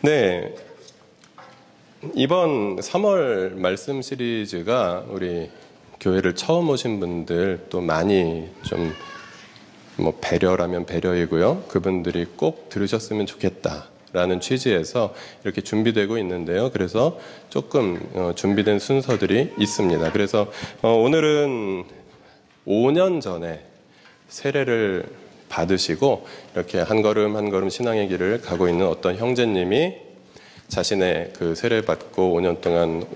네, 이번 3월 말씀 시리즈가 우리 교회를 처음 오신 분들 또 많이 좀 배려라면 배려이고요. 그분들이 꼭 들으셨으면 좋겠다라는 취지에서 이렇게 준비되고 있는데요. 그래서 조금 준비된 순서들이 있습니다. 그래서 오늘은 5년 전에 세례를 받으시고 이렇게 한 걸음 한 걸음 신앙의 길을 가고 있는 어떤 형제님이 자신의 그 세례 받고 5년 동안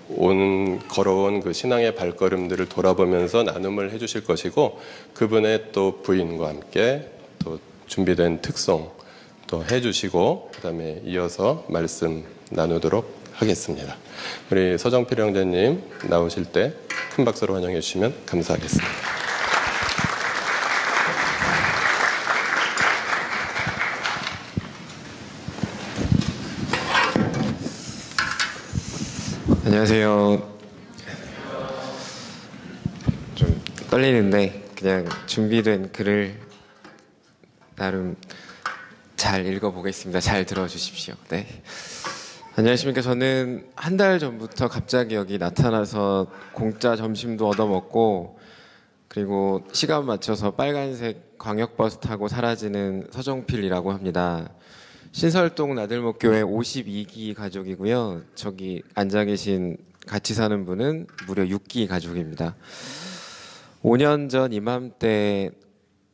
걸어온 그 신앙의 발걸음들을 돌아보면서 나눔을 해주실 것이고, 그분의 또 부인과 함께 또 준비된 특송 또 해주시고, 그 다음에 이어서 말씀 나누도록 하겠습니다. 우리 서정필 형제님 나오실 때 큰 박수로 환영해 주시면 감사하겠습니다. 안녕하세요. 좀 떨리는데 그냥 준비된 글을 나름 잘 읽어보겠습니다. 잘 들어주십시오. 네. 안녕하십니까. 저는 한 달 전부터 갑자기 여기 나타나서 공짜 점심도 얻어먹고, 그리고 시간 맞춰서 빨간색 광역버스 타고 사라지는 서정필이라고 합니다. 신설동 나들목교회 52기 가족이고요. 저기 앉아 계신 같이 사는 분은 무려 6기 가족입니다. 5년 전 이맘때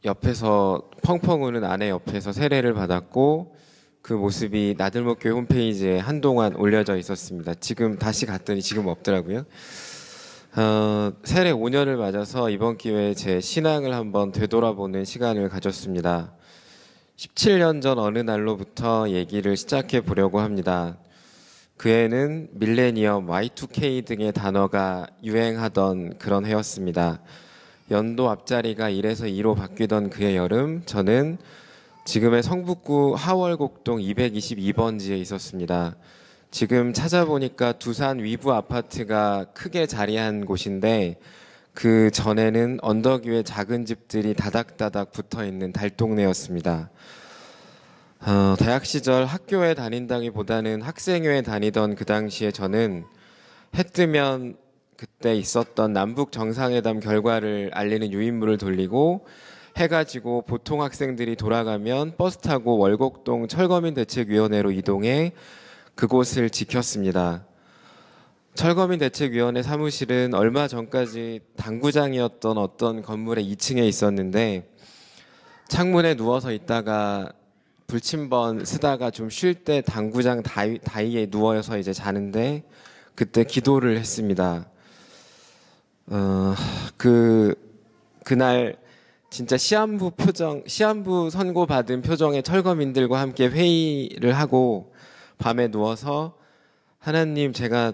옆에서 펑펑 우는 아내 옆에서 세례를 받았고, 그 모습이 나들목교회 홈페이지에 한동안 올려져 있었습니다. 지금 다시 갔더니 지금 없더라고요. 세례 5년을 맞아서 이번 기회에 제 신앙을 한번 되돌아보는 시간을 가졌습니다. 17년 전 어느 날로부터 얘기를 시작해 보려고 합니다. 그 해는 밀레니엄, Y2K 등의 단어가 유행하던 그런 해였습니다. 연도 앞자리가 1에서 2로 바뀌던 그해 여름, 저는 지금의 성북구 하월곡동 222번지에 있었습니다. 지금 찾아보니까 두산 위브 아파트가 크게 자리한 곳인데, 그 전에는 언덕 위에 작은 집들이 다닥다닥 붙어있는 달동네였습니다. 대학 시절 학교에 다닌다기보다는 학생회에 다니던 그 당시에 저는 해 뜨면 그때 있었던 남북 정상회담 결과를 알리는 유인물을 돌리고, 해가 지고 보통 학생들이 돌아가면 버스 타고 월곡동 철거민대책위원회로 이동해 그곳을 지켰습니다. 철거민대책위원회 사무실은 얼마 전까지 당구장이었던 어떤 건물의 2층에 있었는데, 창문에 누워서 있다가 불침번 쓰다가 좀 쉴 때 당구장 다이에 누워서 이제 자는데, 그때 기도를 했습니다. 그날 진짜 시한부 선고받은 표정의 철거민들과 함께 회의를 하고 밤에 누워서, 하나님, 제가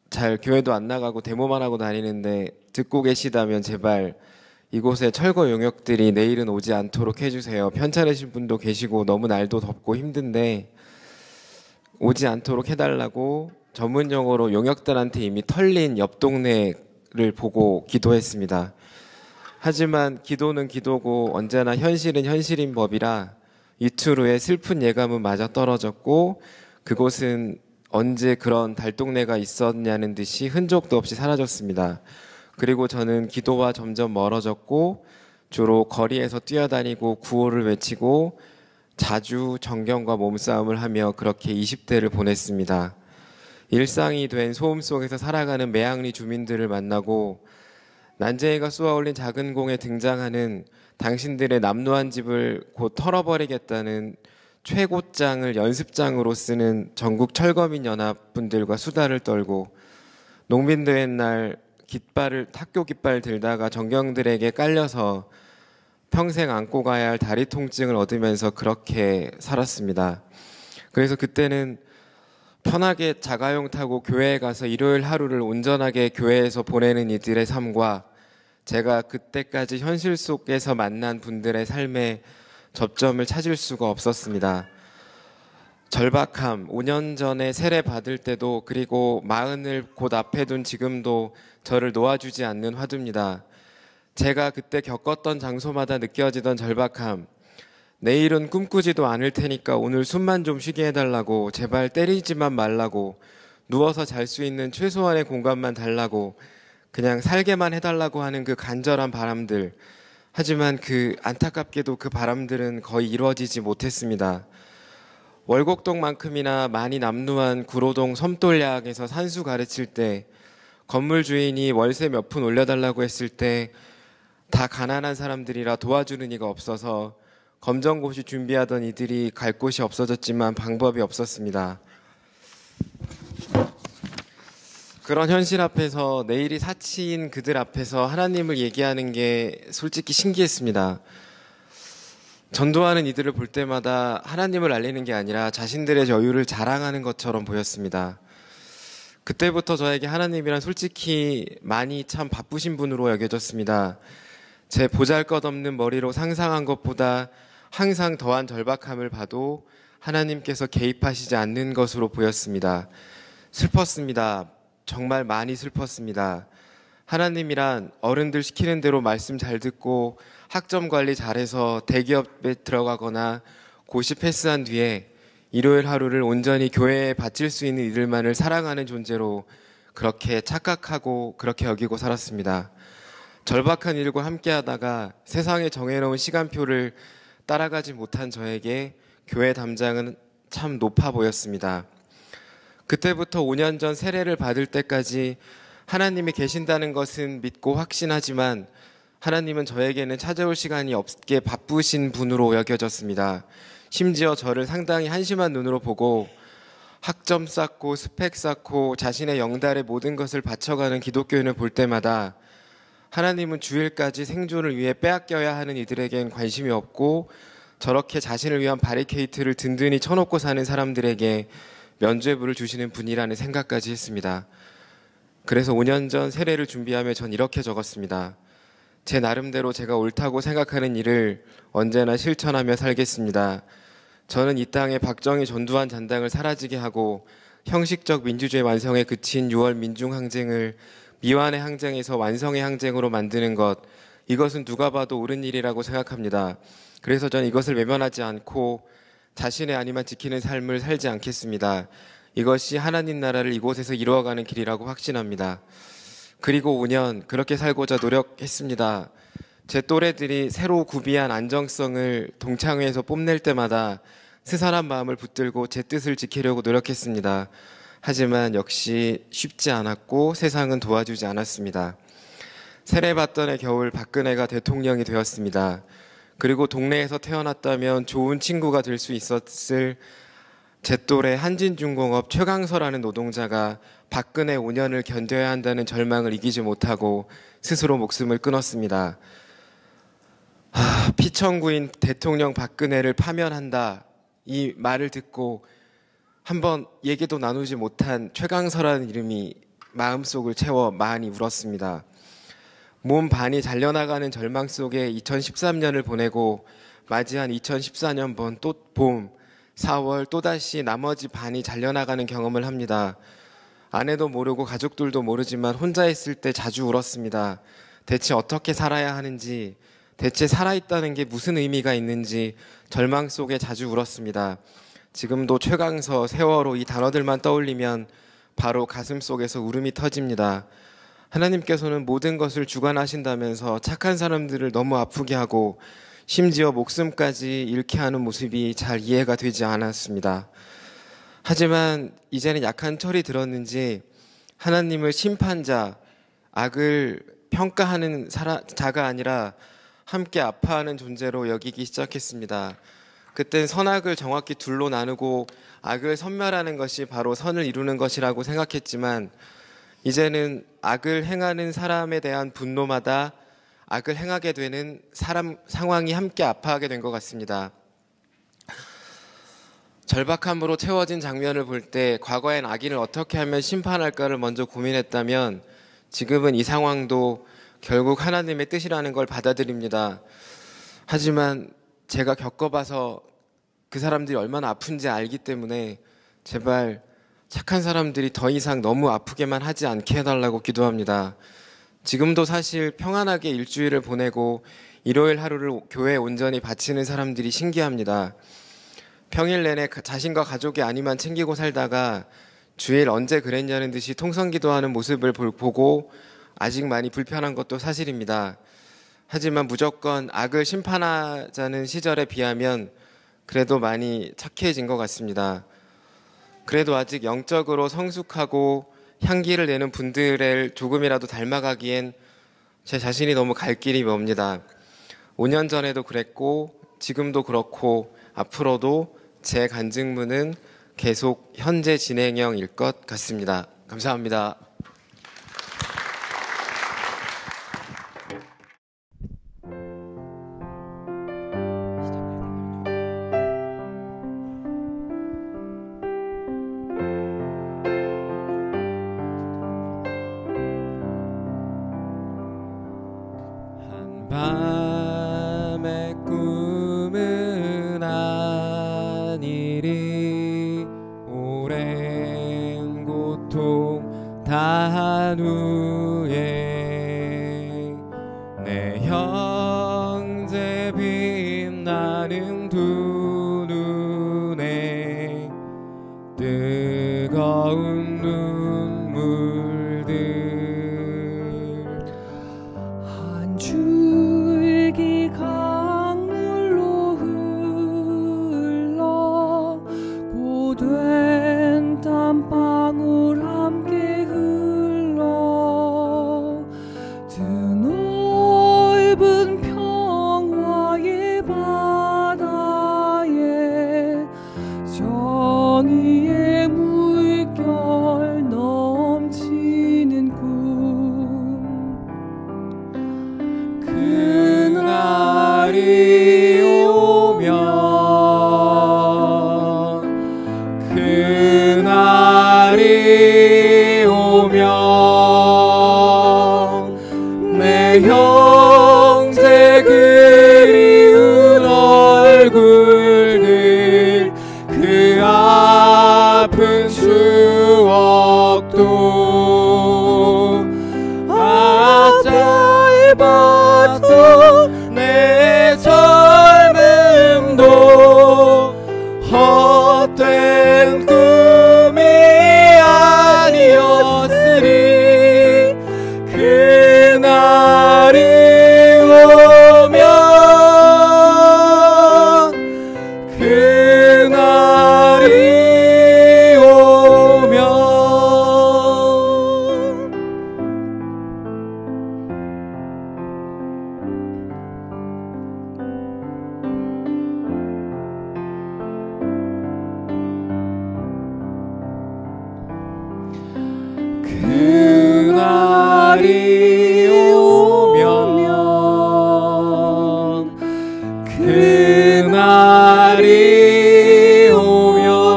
잘 교회도 안 나가고 데모만 하고 다니는데 듣고 계시다면 제발 이곳에 철거 용역들이 내일은 오지 않도록 해주세요. 편찮으신 분도 계시고 너무 날도 덥고 힘든데 오지 않도록 해달라고 전문 용어로 용역들한테 이미 털린 옆 동네를 보고 기도했습니다. 하지만 기도는 기도고 언제나 현실은 현실인 법이라 이틀 후에 슬픈 예감은 마저 떨어졌고, 그곳은 언제 그런 달동네가 있었냐는 듯이 흔적도 없이 사라졌습니다. 그리고 저는 기도와 점점 멀어졌고, 주로 거리에서 뛰어다니고 구호를 외치고 자주 정경과 몸싸움을 하며 그렇게 20대를 보냈습니다. 일상이 된 소음 속에서 살아가는 매양리 주민들을 만나고, 난쟁이가 쏘아올린 작은 공에 등장하는 당신들의 남루한 집을 곧 털어버리겠다는 최고장을 연습장으로 쓰는 전국 철거민 연합 분들과 수다를 떨고, 농민대회 날 학교 깃발 들다가 정경들에게 깔려서 평생 안고 가야 할 다리 통증을 얻으면서 그렇게 살았습니다. 그래서 그때는 편하게 자가용 타고 교회에 가서 일요일 하루를 온전하게 교회에서 보내는 이들의 삶과 제가 그때까지 현실 속에서 만난 분들의 삶의 접점을 찾을 수가 없었습니다. 절박함, 5년 전에 세례 받을 때도, 그리고 40을 곧 앞에 둔 지금도 저를 놓아주지 않는 화두입니다. 제가 그때 겪었던 장소마다 느껴지던 절박함, 내일은 꿈꾸지도 않을 테니까 오늘 숨만 좀 쉬게 해달라고, 제발 때리지만 말라고, 누워서 잘 수 있는 최소한의 공간만 달라고, 그냥 살게만 해달라고 하는 그 간절한 바람들. 하지만 안타깝게도 그 바람들은 거의 이루어지지 못했습니다. 월곡동만큼이나 많이 남루한 구로동 섬돌야학에서 산수 가르칠 때, 건물 주인이 월세 몇 푼 올려달라고 했을 때 다 가난한 사람들이라 도와주는 이가 없어서 검정고시 준비하던 이들이 갈 곳이 없어졌지만 방법이 없었습니다. 그런 현실 앞에서, 내일이 사치인 그들 앞에서 하나님을 얘기하는 게 솔직히 신기했습니다. 전도하는 이들을 볼 때마다 하나님을 알리는 게 아니라 자신들의 여유를 자랑하는 것처럼 보였습니다. 그때부터 저에게 하나님이란 솔직히 많이 참 바쁘신 분으로 여겨졌습니다. 제 보잘것없는 머리로 상상한 것보다 항상 더한 절박함을 봐도 하나님께서 개입하시지 않는 것으로 보였습니다. 슬펐습니다. 정말 많이 슬펐습니다. 하나님이란 어른들 시키는 대로 말씀 잘 듣고 학점 관리 잘해서 대기업에 들어가거나 고시 패스한 뒤에 일요일 하루를 온전히 교회에 바칠 수 있는 이들만을 사랑하는 존재로 그렇게 착각하고 그렇게 여기고 살았습니다. 절박한 일과 함께 하다가 세상에 정해놓은 시간표를 따라가지 못한 저에게 교회 담장은 참 높아 보였습니다. 그때부터 5년 전 세례를 받을 때까지 하나님이 계신다는 것은 믿고 확신하지만 하나님은 저에게는 찾아올 시간이 없게 바쁘신 분으로 여겨졌습니다. 심지어 저를 상당히 한심한 눈으로 보고 학점 쌓고 스펙 쌓고 자신의 영달의 모든 것을 바쳐가는 기독교인을 볼 때마다 하나님은 주일까지 생존을 위해 빼앗겨야 하는 이들에겐 관심이 없고 저렇게 자신을 위한 바리케이트를 든든히 쳐놓고 사는 사람들에게 면죄부를 주시는 분이라는 생각까지 했습니다. 그래서 5년 전 세례를 준비하며 전 이렇게 적었습니다. 제 나름대로 제가 옳다고 생각하는 일을 언제나 실천하며 살겠습니다. 저는 이 땅에 박정희 전두환 잔당을 사라지게 하고 형식적 민주주의 완성에 그친 6월 민중항쟁을 미완의 항쟁에서 완성의 항쟁으로 만드는 것, 이것은 누가 봐도 옳은 일이라고 생각합니다. 그래서 전 이것을 외면하지 않고 자신의 안위만 지키는 삶을 살지 않겠습니다. 이것이 하나님 나라를 이곳에서 이루어가는 길이라고 확신합니다. 그리고 5년 그렇게 살고자 노력했습니다. 제 또래들이 새로 구비한 안정성을 동창회에서 뽐낼 때마다 스산한 마음을 붙들고 제 뜻을 지키려고 노력했습니다. 하지만 역시 쉽지 않았고 세상은 도와주지 않았습니다. 세례받던 해 겨울 박근혜가 대통령이 되었습니다. 그리고 동네에서 태어났다면 좋은 친구가 될 수 있었을 제 또래 한진중공업 최강서라는 노동자가 박근혜 5년을 견뎌야 한다는 절망을 이기지 못하고 스스로 목숨을 끊었습니다. 피청구인 대통령 박근혜를 파면한다, 이 말을 듣고 한번 얘기도 나누지 못한 최강서라는 이름이 마음속을 채워 많이 울었습니다. 몸 반이 잘려나가는 절망 속에 2013년을 보내고 맞이한 2014년 봄 4월 또다시 나머지 반이 잘려나가는 경험을 합니다. 아내도 모르고 가족들도 모르지만 혼자 있을 때 자주 울었습니다. 대체 어떻게 살아야 하는지, 대체 살아있다는 게 무슨 의미가 있는지 절망 속에 자주 울었습니다. 지금도 최강서, 세월호 이 단어들만 떠올리면 바로 가슴 속에서 울음이 터집니다. 하나님께서는 모든 것을 주관하신다면서 착한 사람들을 너무 아프게 하고 심지어 목숨까지 잃게 하는 모습이 잘 이해가 되지 않았습니다. 하지만 이제는 약한 철이 들었는지 하나님을 심판자, 악을 평가하는 자가 아니라 함께 아파하는 존재로 여기기 시작했습니다. 그땐 선악을 정확히 둘로 나누고 악을 섬멸하는 것이 바로 선을 이루는 것이라고 생각했지만 이제는 악을 행하는 사람에 대한 분노마다 악을 행하게 되는 상황이 함께 아파하게 된 것 같습니다. 절박함으로 채워진 장면을 볼 때 과거엔 악인을 어떻게 하면 심판할까를 먼저 고민했다면 지금은 이 상황도 결국 하나님의 뜻이라는 걸 받아들입니다. 하지만 제가 겪어봐서 그 사람들이 얼마나 아픈지 알기 때문에 제발 착한 사람들이 더 이상 너무 아프게만 하지 않게 해달라고 기도합니다. 지금도 사실 평안하게 일주일을 보내고 일요일 하루를 교회에 온전히 바치는 사람들이 신기합니다. 평일 내내 자신과 가족이 아니만 챙기고 살다가 주일 언제 그랬냐는 듯이 통성기도하는 모습을 보고 아직 많이 불편한 것도 사실입니다. 하지만 무조건 악을 심판하자는 시절에 비하면 그래도 많이 착해진 것 같습니다. 그래도 아직 영적으로 성숙하고 향기를 내는 분들을 조금이라도 닮아가기엔 제 자신이 너무 갈 길이 멉니다. 5년 전에도 그랬고 지금도 그렇고 앞으로도 제 간증문은 계속 현재 진행형일 것 같습니다. 감사합니다. 밤의 꿈은 아니리 오랜 고통 다한 후에 내 형제 빛나는 두 눈에 뜨거운 눈물들 줄기 강물로 흘러 고된 땀방울 함께 흘러 드넓은 평화의 바다에 정의의 물결 넘치는 꿈 그날이 오면 그날이 오면 내 형제 그리운 얼굴들 그 아픈 추억도 짧았던 내 젊음도 헛된 꿈이 아니었으리 그날이 오면 그날이 오면 그날이 오면 그날이 오면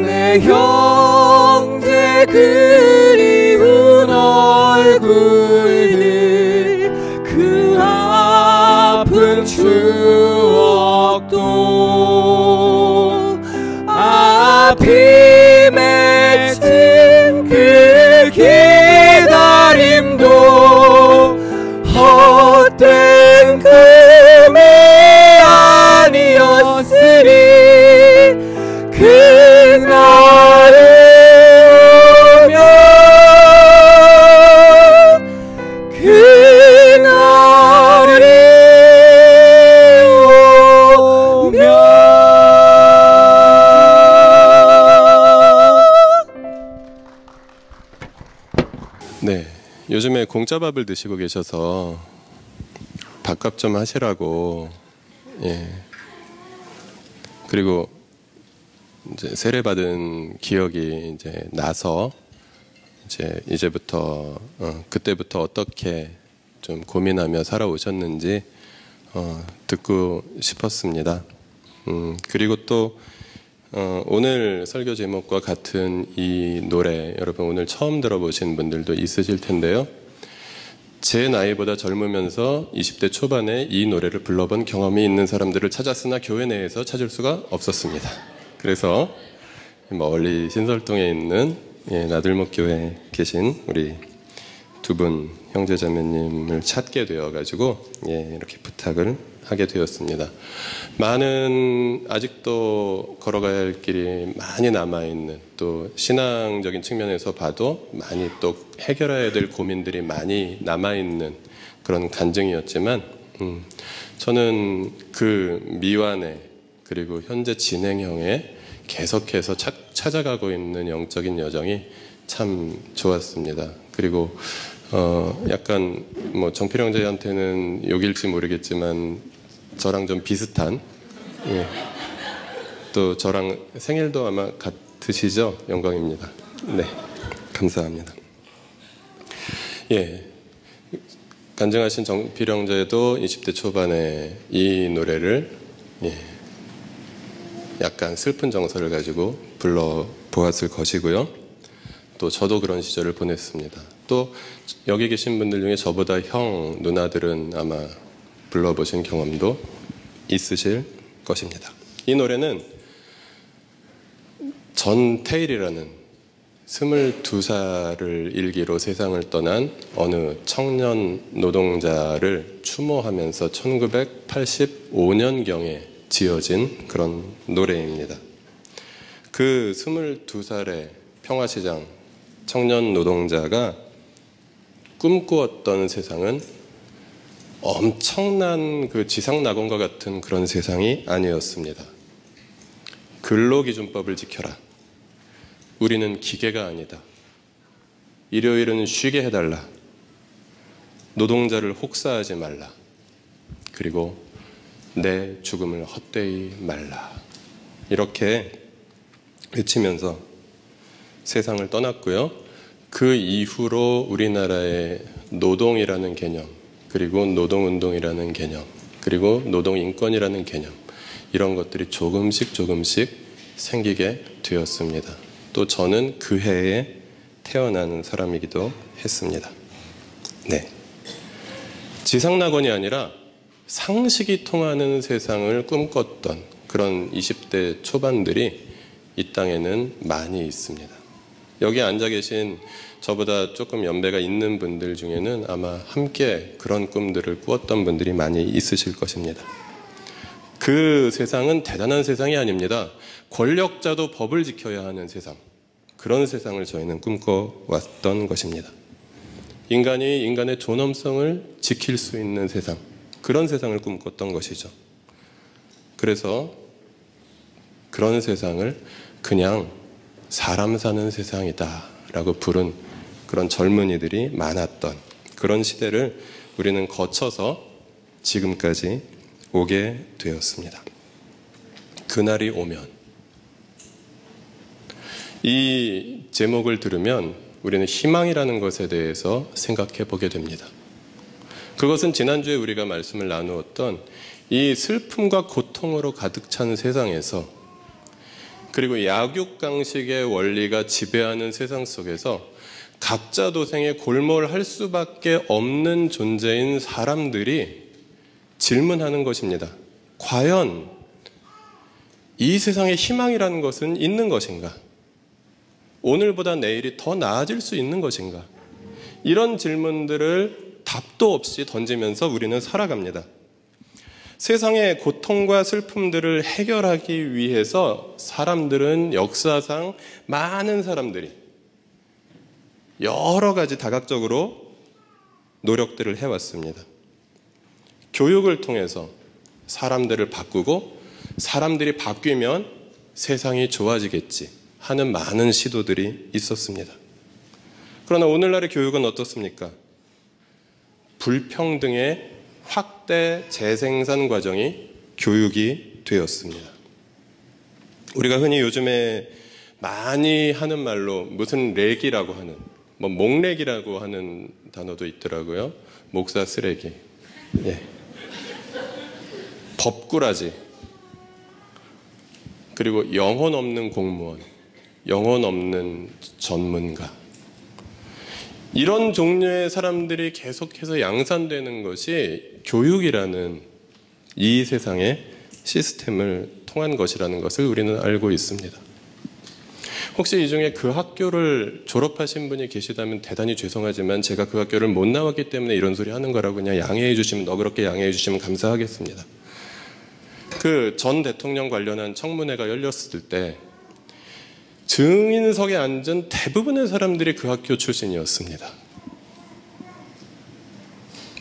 내 형제 그리운 얼굴들 그 아픈 추억도 앞이 맺힌 그 기다림도 헛된 꿈이 아니었으리 그날이 오면 그날이 오면 네, 요즘에 공짜 밥을 드시고 계셔서 밥값 좀 하시라고. 예. 그리고 이제 세례 받은 기억이 이제 나서 이제부터 그때부터 어떻게 좀 고민하며 살아오셨는지 듣고 싶었습니다. 그리고 또 오늘 설교 제목과 같은 이 노래, 여러분 오늘 처음 들어보신 분들도 있으실 텐데요. 제 나이보다 젊으면서 20대 초반에 이 노래를 불러본 경험이 있는 사람들을 찾았으나 교회 내에서 찾을 수가 없었습니다. 그래서 멀리 신설동에 있는 나들목 교회에 계신 우리 두 분 형제자매님을 찾게 되어가지고 이렇게 부탁을 하게 되었습니다. 많은 아직도 걸어가야 할 길이 많이 남아있는, 또 신앙적인 측면에서 봐도 많이 또 해결해야 될 고민들이 많이 남아있는 그런 간증이었지만 저는 그 미완에 그리고 현재 진행형에 계속해서 찾아가고 있는 영적인 여정이 참 좋았습니다. 그리고 약간 뭐 정필 형제한테는 욕일지 모르겠지만 저랑 좀 비슷한, 또 저랑 생일도 아마 같으시죠? 영광입니다. 네, 감사합니다. 간증하신 정필 형제도 20대 초반에 이 노래를 약간 슬픈 정서를 가지고 불러보았을 것이고요. 또 저도 그런 시절을 보냈습니다. 또 여기 계신 분들 중에 저보다 형, 누나들은 아마 불러보신 경험도 있으실 것입니다. 이 노래는 전태일이라는 22살을 일기로 세상을 떠난 어느 청년 노동자를 추모하면서 1985년경에 지어진 그런 노래입니다. 그 22살의 평화시장 청년 노동자가 꿈꾸었던 세상은 엄청난 그 지상낙원과 같은 그런 세상이 아니었습니다. 근로기준법을 지켜라. 우리는 기계가 아니다. 일요일은 쉬게 해달라. 노동자를 혹사하지 말라. 그리고 내 죽음을 헛되이 말라. 이렇게 외치면서 세상을 떠났고요. 그 이후로 우리나라의 노동이라는 개념, 그리고 노동운동이라는 개념, 그리고 노동인권이라는 개념, 이런 것들이 조금씩 생기게 되었습니다. 또 저는 그 해에 태어난 사람이기도 했습니다. 네. 지상낙원이 아니라 상식이 통하는 세상을 꿈꿨던 그런 20대 초반들이 이 땅에는 많이 있습니다. 여기 앉아 계신 저보다 조금 연배가 있는 분들 중에는 아마 함께 그런 꿈들을 꾸었던 분들이 많이 있으실 것입니다. 그 세상은 대단한 세상이 아닙니다. 권력자도 법을 지켜야 하는 세상, 그런 세상을 저희는 꿈꿔왔던 것입니다. 인간이 인간의 존엄성을 지킬 수 있는 세상, 그런 세상을 꿈꿨던 것이죠. 그래서 그런 세상을 그냥 사람 사는 세상이다 라고 부른 그런 젊은이들이 많았던 그런 시대를 우리는 거쳐서 지금까지 오게 되었습니다. 그날이 오면, 이 제목을 들으면 우리는 희망이라는 것에 대해서 생각해 보게 됩니다. 그것은 지난주에 우리가 말씀을 나누었던 이 슬픔과 고통으로 가득 찬 세상에서, 그리고 약육강식의 원리가 지배하는 세상 속에서 각자 도생에 골몰할 수밖에 없는 존재인 사람들이 질문하는 것입니다. 과연 이 세상에 희망이라는 것은 있는 것인가? 오늘보다 내일이 더 나아질 수 있는 것인가? 이런 질문들을 답도 없이 던지면서 우리는 살아갑니다. 세상의 고통과 슬픔들을 해결하기 위해서 사람들은 역사상 많은 사람들이 여러 가지 다각적으로 노력들을 해왔습니다. 교육을 통해서 사람들을 바꾸고 사람들이 바뀌면 세상이 좋아지겠지 하는 많은 시도들이 있었습니다. 그러나 오늘날의 교육은 어떻습니까? 불평등의 확대 재생산 과정이 교육이 되었습니다. 우리가 흔히 요즘에 많이 하는 말로 무슨 렉이라고 하는, 뭐 목렉이라고 하는 단어도 있더라고요. 목사 쓰레기, 법꾸라지, 그리고 영혼 없는 공무원, 영혼 없는 전문가, 이런 종류의 사람들이 계속해서 양산되는 것이 교육이라는 이 세상의 시스템을 통한 것이라는 것을 우리는 알고 있습니다. 혹시 이 중에 그 학교를 졸업하신 분이 계시다면 대단히 죄송하지만 제가 그 학교를 못 나왔기 때문에 이런 소리 하는 거라고 그냥 양해해 주시면, 너그럽게 양해해 주시면 감사하겠습니다. 그 전 대통령 관련한 청문회가 열렸을 때 증인석에 앉은 대부분의 사람들이 그 학교 출신이었습니다.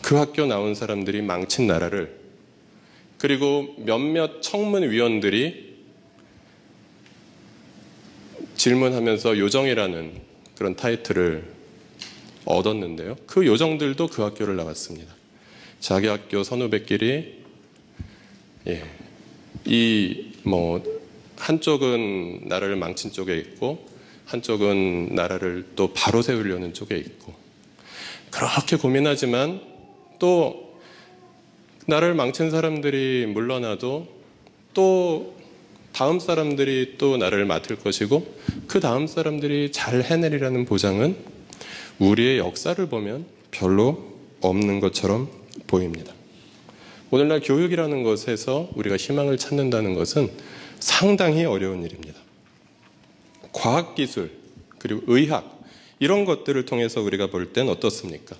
그 학교 나온 사람들이 망친 나라를, 그리고 몇몇 청문위원들이 질문하면서 요정이라는 그런 타이틀을 얻었는데요. 그 요정들도 그 학교를 나왔습니다. 자기 학교 선후배끼리 한쪽은 나라를 망친 쪽에 있고 한쪽은 나라를 또 바로 세우려는 쪽에 있고, 그렇게 고민하지만 또 나라를 망친 사람들이 물러나도 또 다음 사람들이 또 나라를 맡을 것이고, 그 다음 사람들이 잘 해내리라는 보장은 우리의 역사를 보면 별로 없는 것처럼 보입니다. 오늘날 교육이라는 것에서 우리가 희망을 찾는다는 것은 상당히 어려운 일입니다. 과학기술, 그리고 의학, 이런 것들을 통해서 우리가 볼 땐 어떻습니까?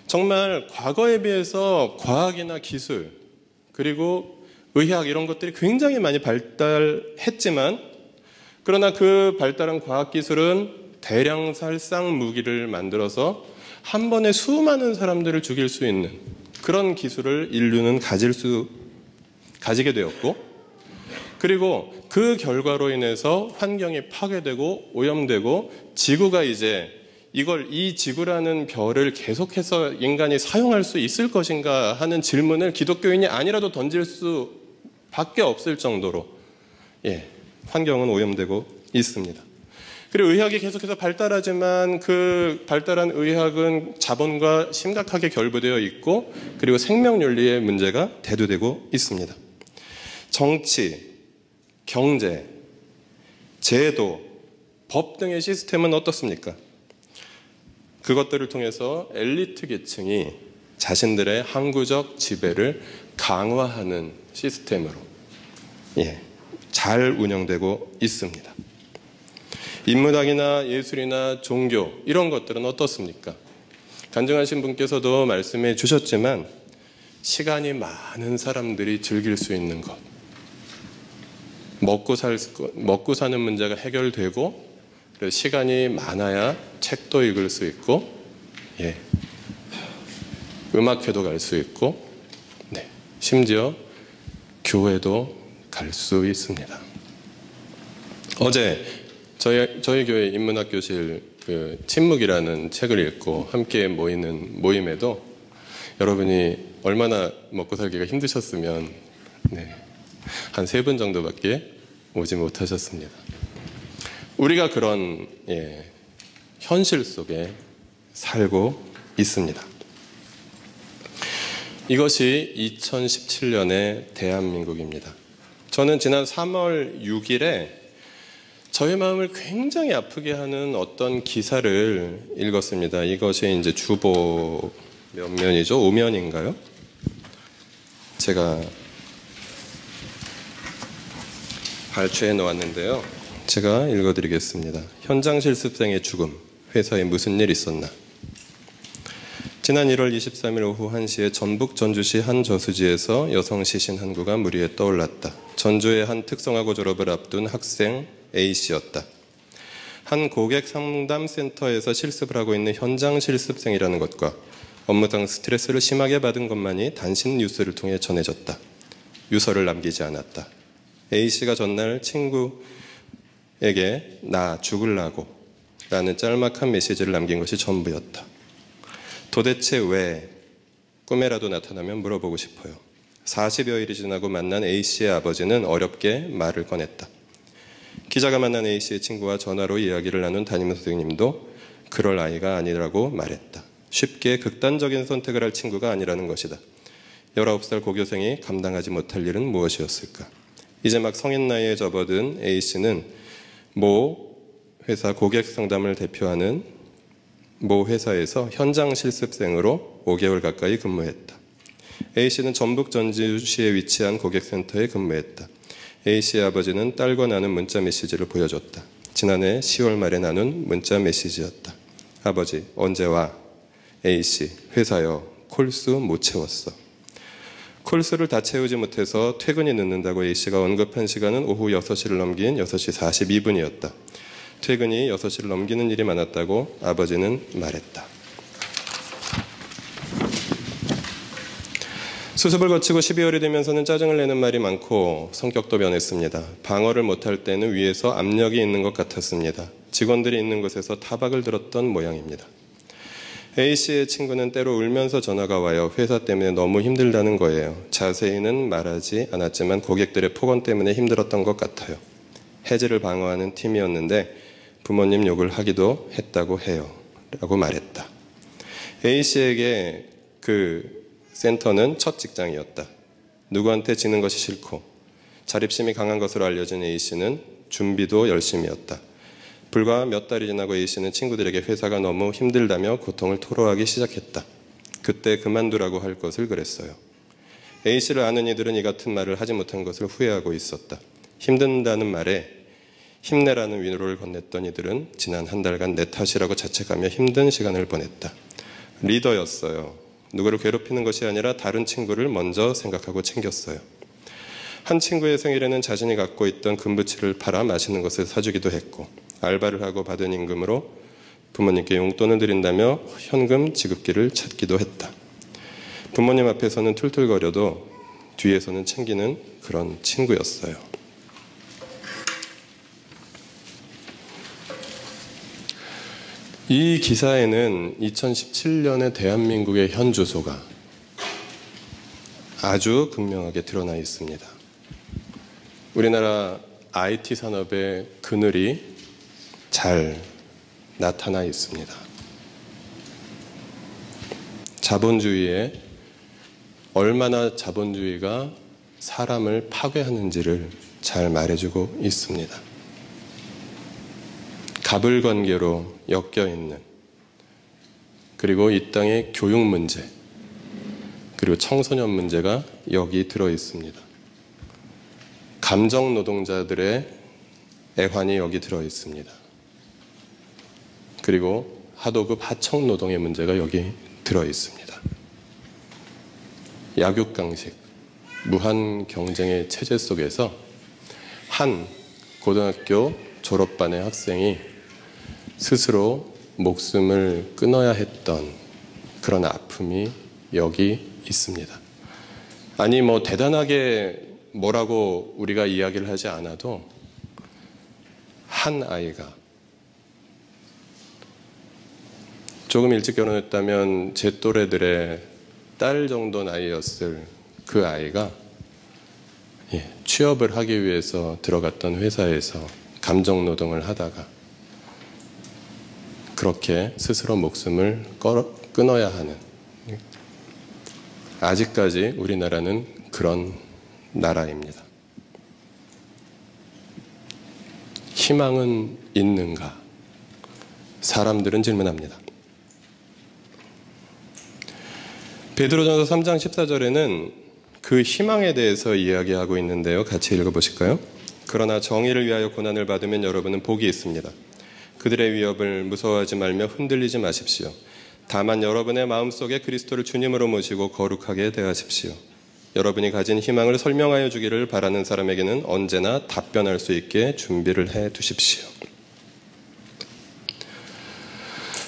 정말 과거에 비해서 과학이나 기술, 그리고 의학, 이런 것들이 굉장히 많이 발달했지만, 그러나 그 발달한 과학기술은 대량 살상 무기를 만들어서 한 번에 수많은 사람들을 죽일 수 있는 그런 기술을 인류는 가지게 되었고, 그리고 그 결과로 인해서 환경이 파괴되고 오염되고, 지구가 이제 이 지구라는 별을 계속해서 인간이 사용할 수 있을 것인가 하는 질문을 기독교인이 아니라도 던질 수밖에 없을 정도로 환경은 오염되고 있습니다. 그리고 의학이 계속해서 발달하지만 그 발달한 의학은 자본과 심각하게 결부되어 있고, 그리고 생명윤리의 문제가 대두되고 있습니다. 정치, 경제, 제도, 법 등의 시스템은 어떻습니까? 그것들을 통해서 엘리트 계층이 자신들의 항구적 지배를 강화하는 시스템으로 잘 운영되고 있습니다. 인문학이나 예술이나 종교, 이런 것들은 어떻습니까? 간증하신 분께서도 말씀해 주셨지만, 시간이 많은 사람들이 즐길 수 있는 것, 먹고 사는 문제가 해결되고, 그리고 시간이 많아야 책도 읽을 수 있고, 음악회도 갈 수 있고, 심지어 교회도 갈 수 있습니다. 어제 저희 교회 인문학 교실 그 침묵이라는 책을 읽고 함께 모이는 모임에도 여러분이 얼마나 먹고 살기가 힘드셨으면 한 3분 정도밖에 오지 못하셨습니다. 우리가 그런 현실 속에 살고 있습니다. 이것이 2017년의 대한민국입니다. 저는 지난 3월 6일에 저의 마음을 굉장히 아프게 하는 어떤 기사를 읽었습니다. 이것이 이제 주보 몇 면이죠? 5면인가요? 제가 발췌해 놓았는데요. 제가 읽어드리겠습니다. 현장 실습생의 죽음, 회사에 무슨 일 있었나? 지난 1월 23일 오후 1시에 전북 전주시 한 저수지에서 여성 시신 한 구가 물 위에 떠올랐다. 전주의 한 특성화고 졸업을 앞둔 학생 A씨였다. 한 고객 상담센터에서 실습을 하고 있는 현장 실습생이라는 것과 업무상 스트레스를 심하게 받은 것만이 단신 뉴스를 통해 전해졌다. 유서를 남기지 않았다. A씨가 전날 친구에게 나 죽을라고 라는 짤막한 메시지를 남긴 것이 전부였다. 도대체 왜 꿈에라도 나타나면 물어보고 싶어요. 40여일이 지나고 만난 A씨의 아버지는 어렵게 말을 꺼냈다. 기자가 만난 A씨의 친구와 전화로 이야기를 나눈 담임 선생님도 그럴 아이가 아니라고 말했다. 쉽게 극단적인 선택을 할 친구가 아니라는 것이다. 19살 고교생이 감당하지 못할 일은 무엇이었을까? 이제 막 성인 나이에 접어든 A씨는 모 회사 고객 상담을 대표하는 모 회사에서 현장 실습생으로 5개월 가까이 근무했다. A씨는 전북 전주시에 위치한 고객센터에 근무했다. A씨의 아버지는 딸과 나눈 문자 메시지를 보여줬다. 지난해 10월 말에 나눈 문자 메시지였다. 아버지, 언제 와? A씨, 회사요. 콜수 못 채웠어. 콜수를 다 채우지 못해서 퇴근이 늦는다고 A씨가 언급한 시간은 오후 6시를 넘긴 6시 42분이었다. 퇴근이 6시를 넘기는 일이 많았다고 아버지는 말했다. 수습을 거치고 12월이 되면서는 짜증을 내는 말이 많고 성격도 변했습니다. 방어를 못할 때는 위에서 압력이 있는 것 같았습니다. 직원들이 있는 곳에서 타박을 들었던 모양입니다. A씨의 친구는 때로 울면서 전화가 와요. 회사 때문에 너무 힘들다는 거예요. 자세히는 말하지 않았지만 고객들의 폭언 때문에 힘들었던 것 같아요. 해지를 방어하는 팀이었는데 부모님 욕을 하기도 했다고 해요. 라고 말했다. A씨에게 그 센터는 첫 직장이었다. 누구한테 지는 것이 싫고 자립심이 강한 것으로 알려진 A씨는 준비도 열심히였다. 불과 몇 달이 지나고 A씨는 친구들에게 회사가 너무 힘들다며 고통을 토로하기 시작했다. 그때 그만두라고 할 것을 그랬어요. A씨를 아는 이들은 이 같은 말을 하지 못한 것을 후회하고 있었다. 힘든다는 말에 힘내라는 위로를 건넸던 이들은 지난 한 달간 내 탓이라고 자책하며 힘든 시간을 보냈다. 리더였어요. 누구를 괴롭히는 것이 아니라 다른 친구를 먼저 생각하고 챙겼어요. 한 친구의 생일에는 자신이 갖고 있던 금부치를 팔아 맛있는 것을 사주기도 했고 알바를 하고 받은 임금으로 부모님께 용돈을 드린다며 현금 지급기를 찾기도 했다. 부모님 앞에서는 툴툴거려도 뒤에서는 챙기는 그런 친구였어요. 이 기사에는 2017년의 대한민국의 현 주소가 아주 극명하게 드러나 있습니다. 우리나라 IT 산업의 그늘이 잘 나타나 있습니다. 자본주의에 얼마나 자본주의가 사람을 파괴하는지를 잘 말해주고 있습니다. 가불관계로 엮여있는, 그리고 이 땅의 교육 문제, 그리고 청소년 문제가 여기 들어있습니다. 감정 노동자들의 애환이 여기 들어있습니다. 그리고 하도급 하청 노동의 문제가 여기 들어있습니다. 약육강식, 무한 경쟁의 체제 속에서 한 고등학교 졸업반의 학생이 스스로 목숨을 끊어야 했던 그런 아픔이 여기 있습니다. 아니 뭐 대단하게 뭐라고 우리가 이야기를 하지 않아도 한 아이가 조금 일찍 결혼했다면 제 또래들의 딸 정도 나이였을 그 아이가 취업을 하기 위해서 들어갔던 회사에서 감정노동을 하다가 그렇게 스스로 목숨을 끊어야 하는, 아직까지 우리나라는 그런 나라입니다. 희망은 있는가? 사람들은 질문합니다. 베드로전서 3장 14절에는 그 희망에 대해서 이야기하고 있는데요. 같이 읽어보실까요? 그러나 정의를 위하여 고난을 받으면 여러분은 복이 있습니다. 그들의 위협을 무서워하지 말며 흔들리지 마십시오. 다만 여러분의 마음속에 그리스도를 주님으로 모시고 거룩하게 대하십시오. 여러분이 가진 희망을 설명하여 주기를 바라는 사람에게는 언제나 답변할 수 있게 준비를 해 두십시오.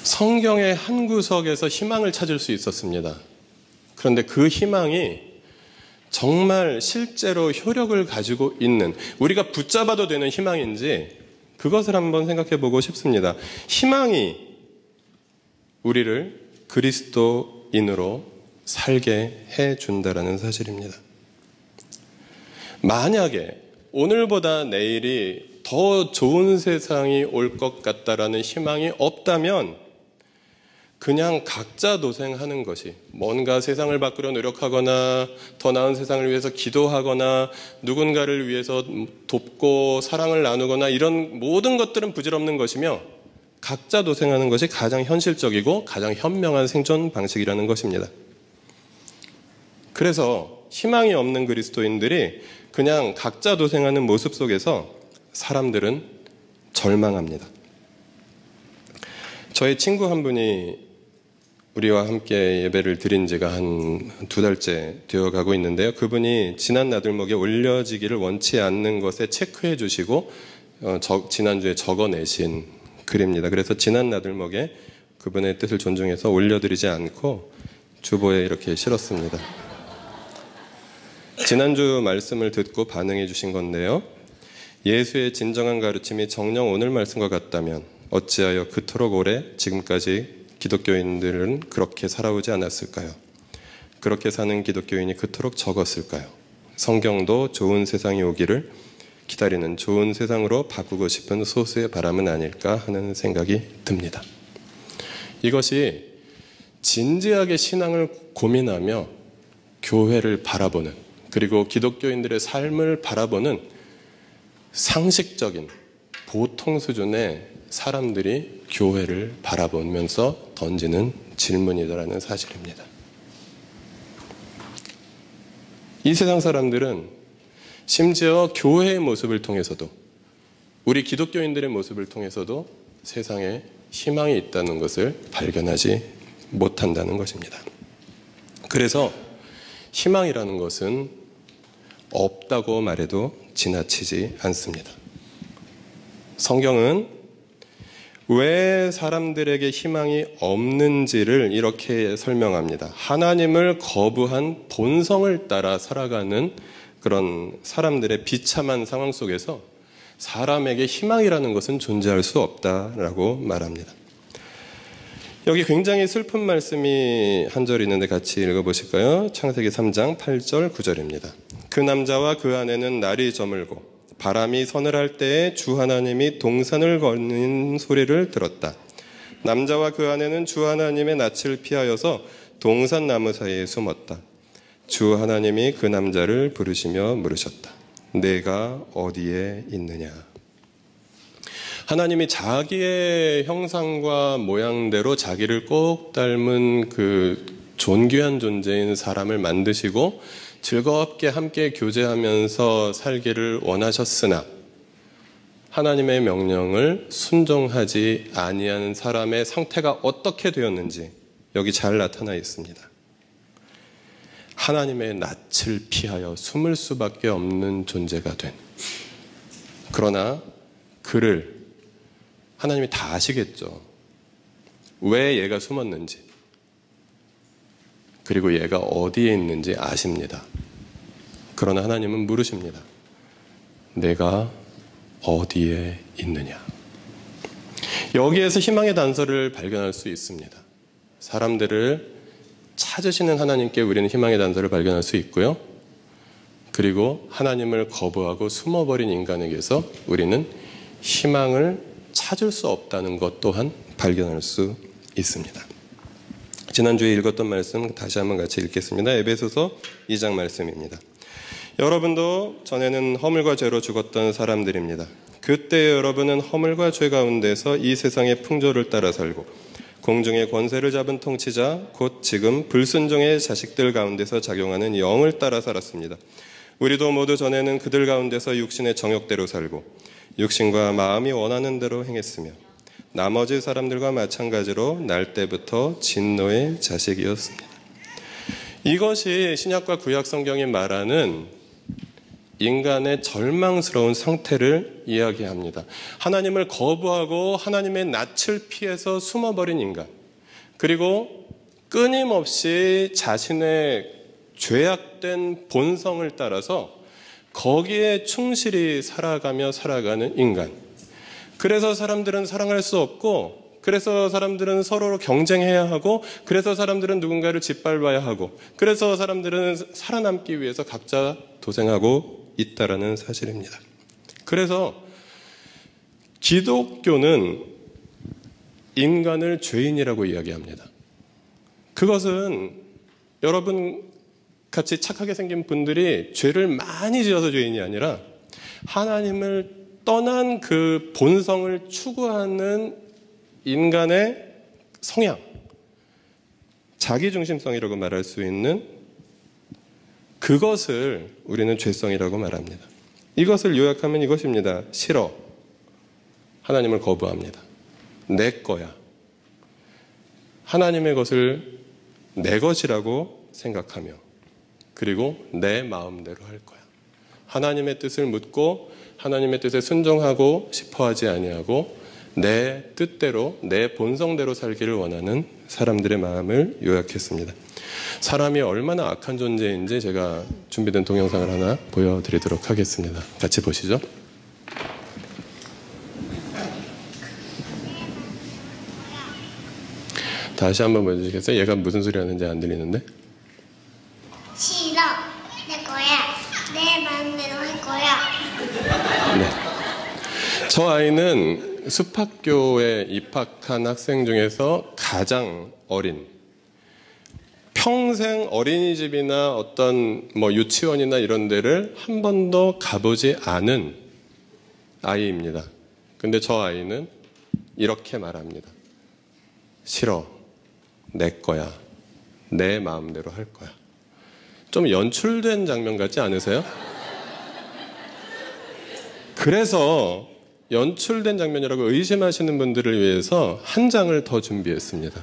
성경의 한 구석에서 희망을 찾을 수 있었습니다. 그런데 그 희망이 정말 실제로 효력을 가지고 있는, 우리가 붙잡아도 되는 희망인지 그것을 한번 생각해 보고 싶습니다. 희망이 우리를 그리스도인으로 살게 해준다라는 사실입니다. 만약에 오늘보다 내일이 더 좋은 세상이 올 것 같다라는 희망이 없다면 그냥 각자 도생하는 것이, 뭔가 세상을 바꾸려 노력하거나 더 나은 세상을 위해서 기도하거나 누군가를 위해서 돕고 사랑을 나누거나 이런 모든 것들은 부질없는 것이며 각자 도생하는 것이 가장 현실적이고 가장 현명한 생존 방식이라는 것입니다. 그래서 희망이 없는 그리스도인들이 그냥 각자 도생하는 모습 속에서 사람들은 절망합니다. 저의 친구 한 분이 우리와 함께 예배를 드린 지가 한 2달째 되어가고 있는데요. 그분이 지난 나들목에 올려지기를 원치 않는 것에 체크해 주시고 지난주에 적어내신 글입니다. 그래서 지난 나들목에 그분의 뜻을 존중해서 올려드리지 않고 주보에 이렇게 실었습니다. 지난주 말씀을 듣고 반응해 주신 건데요. 예수의 진정한 가르침이 정녕 오늘 말씀과 같다면 어찌하여 그토록 오래 지금까지 기독교인들은 그렇게 살아오지 않았을까요? 그렇게 사는 기독교인이 그토록 적었을까요? 성경도 좋은 세상이 오기를 기다리는 좋은 세상으로 바꾸고 싶은 소수의 바람은 아닐까 하는 생각이 듭니다. 이것이 진지하게 신앙을 고민하며 교회를 바라보는, 그리고 기독교인들의 삶을 바라보는 상식적인 보통 수준의 사람들이 교회를 바라보면서 던지는 질문이다라는 사실입니다. 이 세상 사람들은 심지어 교회의 모습을 통해서도, 우리 기독교인들의 모습을 통해서도 세상에 희망이 있다는 것을 발견하지 못한다는 것입니다. 그래서 희망이라는 것은 없다고 말해도 지나치지 않습니다. 성경은 왜 사람들에게 희망이 없는지를 이렇게 설명합니다. 하나님을 거부한 본성을 따라 살아가는 그런 사람들의 비참한 상황 속에서 사람에게 희망이라는 것은 존재할 수 없다라고 말합니다. 여기 굉장히 슬픈 말씀이 한 절 있는데 같이 읽어보실까요? 창세기 3장 8절 9절입니다. 그 남자와 그 아내는 날이 저물고 바람이 서늘할 때에 주 하나님이 동산을 거는 소리를 들었다. 남자와 그 아내는 주 하나님의 낯을 피하여서 동산 나무 사이에 숨었다. 주 하나님이 그 남자를 부르시며 물으셨다. 내가 어디에 있느냐? 하나님이 자기의 형상과 모양대로 자기를 꼭 닮은 그 존귀한 존재인 사람을 만드시고 즐겁게 함께 교제하면서 살기를 원하셨으나 하나님의 명령을 순종하지 아니한 사람의 상태가 어떻게 되었는지 여기 잘 나타나 있습니다. 하나님의 낯을 피하여 숨을 수밖에 없는 존재가 된, 그러나 그를 하나님이 다 아시겠죠. 왜 얘가 숨었는지, 그리고 얘가 어디에 있는지 아십니다. 그러나 하나님은 물으십니다. 내가 어디에 있느냐? 여기에서 희망의 단서를 발견할 수 있습니다. 사람들을 찾으시는 하나님께 우리는 희망의 단서를 발견할 수 있고요. 그리고 하나님을 거부하고 숨어버린 인간에게서 우리는 희망을 찾을 수 없다는 것 또한 발견할 수 있습니다. 지난주에 읽었던 말씀 다시 한번 같이 읽겠습니다. 에베소서 2장 말씀입니다. 여러분도 전에는 허물과 죄로 죽었던 사람들입니다. 그때 여러분은 허물과 죄 가운데서 이 세상의 풍조를 따라 살고 공중의 권세를 잡은 통치자 곧 지금 불순종의 자식들 가운데서 작용하는 영을 따라 살았습니다. 우리도 모두 전에는 그들 가운데서 육신의 정욕대로 살고 육신과 마음이 원하는 대로 행했으며 나머지 사람들과 마찬가지로 날 때부터 진노의 자식이었습니다. 이것이 신약과 구약 성경이 말하는 인간의 절망스러운 상태를 이야기합니다. 하나님을 거부하고 하나님의 낯을 피해서 숨어버린 인간, 그리고 끊임없이 자신의 죄악된 본성을 따라서 거기에 충실히 살아가는 인간. 그래서 사람들은 사랑할 수 없고, 그래서 사람들은 서로 경쟁해야 하고, 그래서 사람들은 누군가를 짓밟아야 하고, 그래서 사람들은 살아남기 위해서 각자 도생하고 있다라는 사실입니다. 그래서 기독교는 인간을 죄인이라고 이야기합니다. 그것은 여러분 같이 착하게 생긴 분들이 죄를 많이 지어서 죄인이 아니라 하나님을 떠난 그 본성을 추구하는 인간의 성향, 자기중심성이라고 말할 수 있는 그것을 우리는 죄성이라고 말합니다. 이것을 요약하면 이것입니다. 싫어. 하나님을 거부합니다. 내 거야. 하나님의 것을 내 것이라고 생각하며 그리고 내 마음대로 할 거야. 하나님의 뜻을 묻고 하나님의 뜻에 순종하고 싶어하지 아니하고 내 뜻대로 내 본성대로 살기를 원하는 사람들의 마음을 요약했습니다. 사람이 얼마나 악한 존재인지 제가 준비된 동영상을 하나 보여드리도록 하겠습니다. 같이 보시죠. 다시 한번 보여주시겠어요? 얘가 무슨 소리 하는지 안 들리는데? 싫어. 내 거야. 내 마음대로 할 거야. 네. 저 아이는 숲학교에 입학한 학생 중에서 가장 어린, 평생 어린이집이나 어떤 유치원이나 이런 데를 한 번도 가보지 않은 아이입니다. 근데 저 아이는 이렇게 말합니다. 싫어. 내 거야. 내 마음대로 할 거야. 좀 연출된 장면 같지 않으세요? 그래서 연출된 장면이라고 의심하시는 분들을 위해서 한 장을 더 준비했습니다.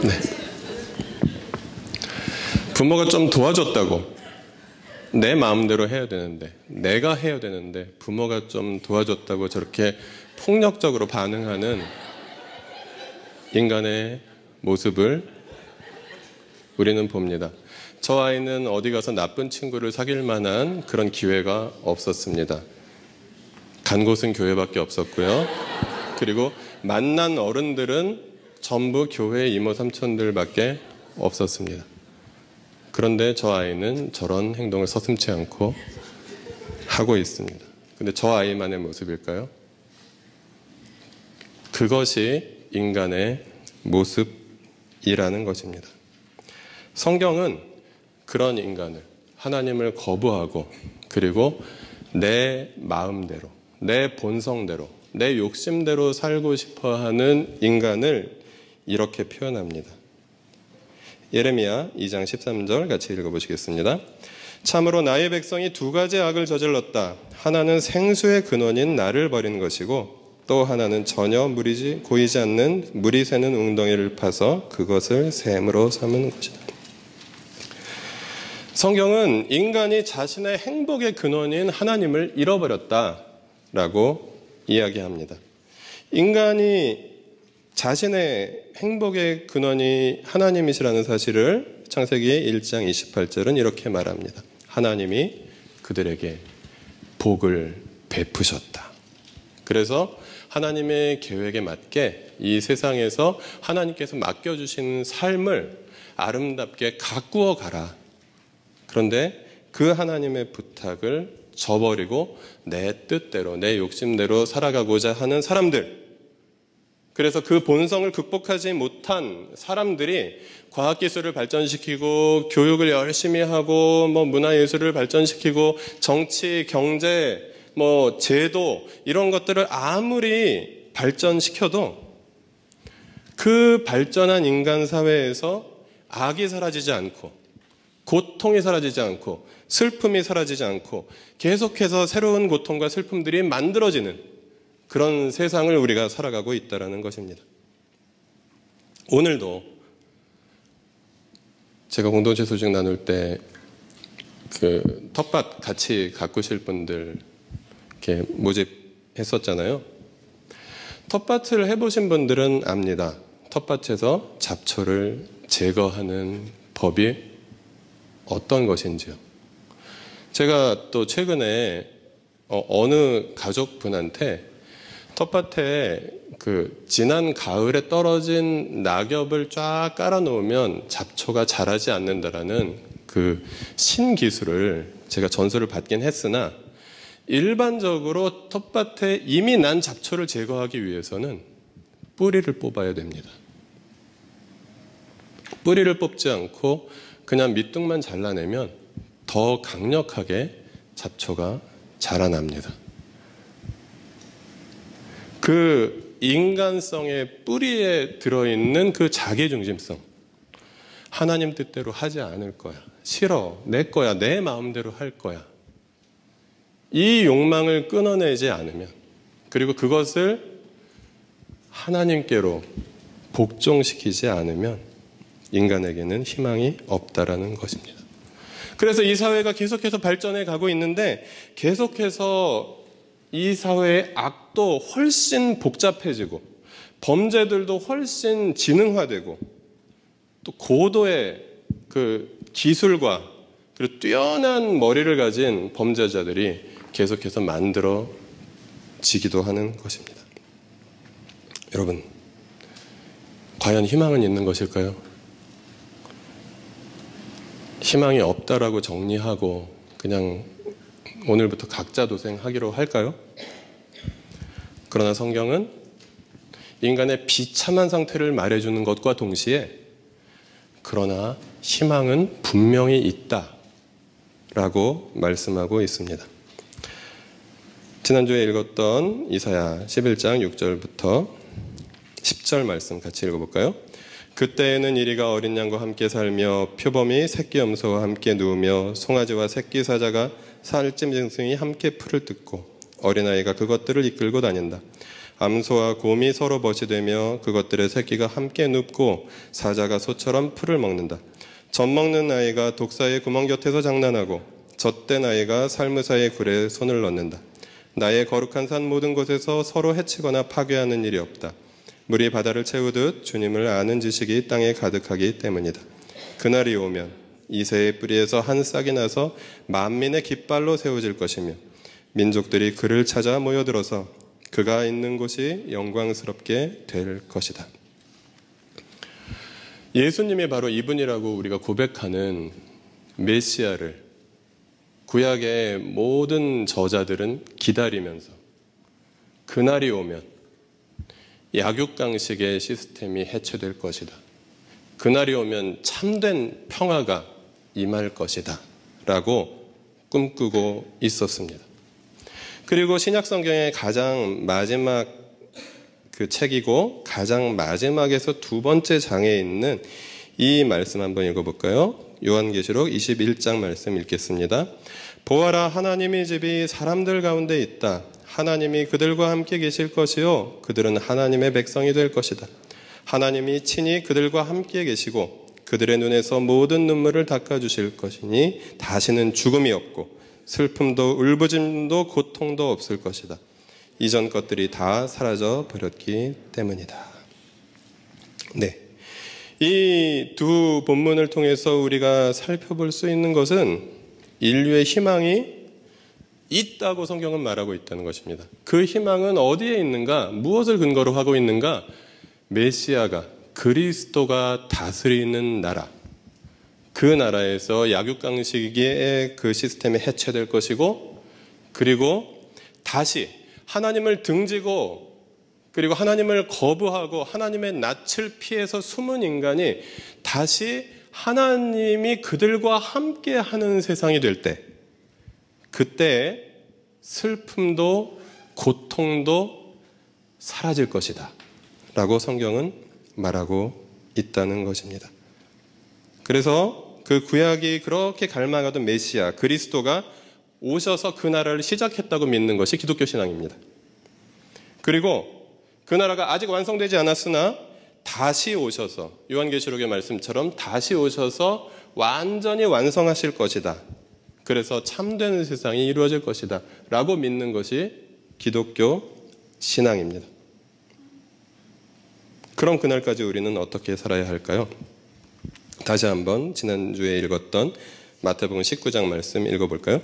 네. 부모가 좀 도와줬다고 내 마음대로 해야 되는데 내가 해야 되는데 부모가 좀 도와줬다고 저렇게 폭력적으로 반응하는 인간의 모습을 우리는 봅니다. 저 아이는 어디 가서 나쁜 친구를 사귈 만한 그런 기회가 없었습니다. 간 곳은 교회밖에 없었고요. 그리고 만난 어른들은 전부 교회 이모 삼촌들밖에 없었습니다. 그런데 저 아이는 저런 행동을 서슴지 않고 하고 있습니다. 근데 저 아이만의 모습일까요? 그것이 인간의 모습이라는 것입니다. 성경은 그런 인간을, 하나님을 거부하고 그리고 내 마음대로, 내 본성대로, 내 욕심대로 살고 싶어하는 인간을 이렇게 표현합니다. 예레미야 2장 13절 같이 읽어보시겠습니다. 참으로 나의 백성이 두 가지 악을 저질렀다. 하나는 생수의 근원인 나를 버린 것이고 또 하나는 전혀 고이지 않는 물이 새는 웅덩이를 파서 그것을 샘으로 삼은 것이다. 성경은 인간이 자신의 행복의 근원인 하나님을 잃어버렸다라고 이야기합니다. 인간이 자신의 행복의 근원이 하나님이시라는 사실을 창세기 1장 28절은 이렇게 말합니다. 하나님이 그들에게 복을 베푸셨다. 그래서 하나님의 계획에 맞게 이 세상에서 하나님께서 맡겨주신 삶을 아름답게 가꾸어 가라. 그런데 그 하나님의 부탁을 저버리고 내 뜻대로, 내 욕심대로 살아가고자 하는 사람들, 그래서 그 본성을 극복하지 못한 사람들이 과학기술을 발전시키고 교육을 열심히 하고 문화예술을 발전시키고 정치, 경제, 제도 이런 것들을 아무리 발전시켜도 그 발전한 인간 사회에서 악이 사라지지 않고 고통이 사라지지 않고 슬픔이 사라지지 않고 계속해서 새로운 고통과 슬픔들이 만들어지는 그런 세상을 우리가 살아가고 있다는 것입니다. 오늘도 제가 공동체 소식 나눌 때 그 텃밭 같이 가꾸실 분들 이렇게 모집했었잖아요. 텃밭을 해보신 분들은 압니다. 텃밭에서 잡초를 제거하는 법이 어떤 것인지요. 제가 또 최근에 어느 가족분한테 텃밭에 그 지난 가을에 떨어진 낙엽을 쫙 깔아놓으면 잡초가 자라지 않는다라는 그 신기술을 제가 전수를 받긴 했으나 일반적으로 텃밭에 이미 난 잡초를 제거하기 위해서는 뿌리를 뽑아야 됩니다. 뿌리를 뽑지 않고 그냥 밑둥만 잘라내면 더 강력하게 잡초가 자라납니다. 그 인간성의 뿌리에 들어있는 그 자기중심성, 하나님 뜻대로 하지 않을 거야, 싫어, 내 거야, 내 마음대로 할 거야, 이 욕망을 끊어내지 않으면, 그리고 그것을 하나님께로 복종시키지 않으면 인간에게는 희망이 없다라는 것입니다. 그래서 이 사회가 계속해서 발전해 가고 있는데, 계속해서 이 사회의 악도 훨씬 복잡해지고 범죄들도 훨씬 지능화되고 또 고도의 그 기술과 그리고 뛰어난 머리를 가진 범죄자들이 계속해서 만들어지기도 하는 것입니다. 여러분, 과연 희망은 있는 것일까요? 희망이 없다라고 정리하고 그냥 오늘부터 각자 도생하기로 할까요? 그러나 성경은 인간의 비참한 상태를 말해주는 것과 동시에 그러나 희망은 분명히 있다라고 말씀하고 있습니다. 지난주에 읽었던 이사야 11장 6절부터 10절 말씀 같이 읽어볼까요? 그때에는 이리가 어린 양과 함께 살며 표범이 새끼 염소와 함께 누우며 송아지와 새끼 사자가 살찜 짐승이 함께 풀을 뜯고 어린아이가 그것들을 이끌고 다닌다. 암소와 곰이 서로 벗이 되며 그것들의 새끼가 함께 눕고 사자가 소처럼 풀을 먹는다. 젖 먹는 아이가 독사의 구멍 곁에서 장난하고 젖된 아이가 살무사의 굴에 손을 넣는다. 나의 거룩한 산 모든 곳에서 서로 해치거나 파괴하는 일이 없다. 물이 바다를 채우듯 주님을 아는 지식이 땅에 가득하기 때문이다. 그날이 오면 이새의 뿌리에서 한 싹이 나서 만민의 깃발로 세워질 것이며 민족들이 그를 찾아 모여들어서 그가 있는 곳이 영광스럽게 될 것이다. 예수님이 바로 이분이라고 우리가 고백하는 메시아를 구약의 모든 저자들은 기다리면서 그날이 오면 약육강식의 시스템이 해체될 것이다. 그날이 오면 참된 평화가 임할 것이다 라고 꿈꾸고 있었습니다. 그리고 신약성경의 가장 마지막 그 책이고 가장 마지막에서 두 번째 장에 있는 이 말씀 한번 읽어볼까요? 요한계시록 21장 말씀 읽겠습니다. 보아라, 하나님의 집이 사람들 가운데 있다. 하나님이 그들과 함께 계실 것이요 그들은 하나님의 백성이 될 것이다. 하나님이 친히 그들과 함께 계시고 그들의 눈에서 모든 눈물을 닦아주실 것이니 다시는 죽음이 없고 슬픔도 울부짖음도 고통도 없을 것이다. 이전 것들이 다 사라져 버렸기 때문이다. 네, 이 두 본문을 통해서 우리가 살펴볼 수 있는 것은 인류의 희망이 있다고 성경은 말하고 있다는 것입니다. 그 희망은 어디에 있는가? 무엇을 근거로 하고 있는가? 메시아가, 그리스도가 다스리는 나라, 그 나라에서 약육강식의 그 시스템이 해체될 것이고, 그리고 다시 하나님을 등지고 그리고 하나님을 거부하고 하나님의 낯을 피해서 숨은 인간이 다시 하나님이 그들과 함께하는 세상이 될 때, 그때 슬픔도 고통도 사라질 것이다 라고 성경은 말하고 있다는 것입니다. 그래서 그 구약이 그렇게 갈망하던 메시아 그리스도가 오셔서 그 나라를 시작했다고 믿는 것이 기독교 신앙입니다. 그리고 그 나라가 아직 완성되지 않았으나 다시 오셔서 요한계시록의 말씀처럼 다시 오셔서 완전히 완성하실 것이다. 그래서 참된 세상이 이루어질 것이다 라고 믿는 것이 기독교 신앙입니다. 그럼 그날까지 우리는 어떻게 살아야 할까요? 다시 한번 지난주에 읽었던 마태복음 19장 말씀 읽어볼까요?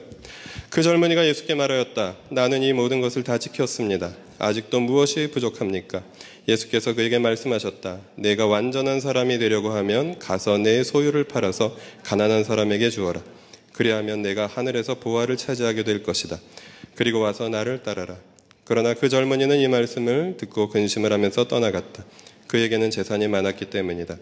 그 젊은이가 예수께 말하였다. 나는 이 모든 것을 다 지켰습니다. 아직도 무엇이 부족합니까? 예수께서 그에게 말씀하셨다. 내가 완전한 사람이 되려고 하면 가서 내 소유를 팔아서 가난한 사람에게 주어라. 그리하면 내가 하늘에서 보화를 차지하게 될 것이다. 그리고 와서 나를 따라라. 그러나 그 젊은이는 이 말씀을 듣고 근심을 하면서 떠나갔다. 그에게는 재산이 많았기 때문이다.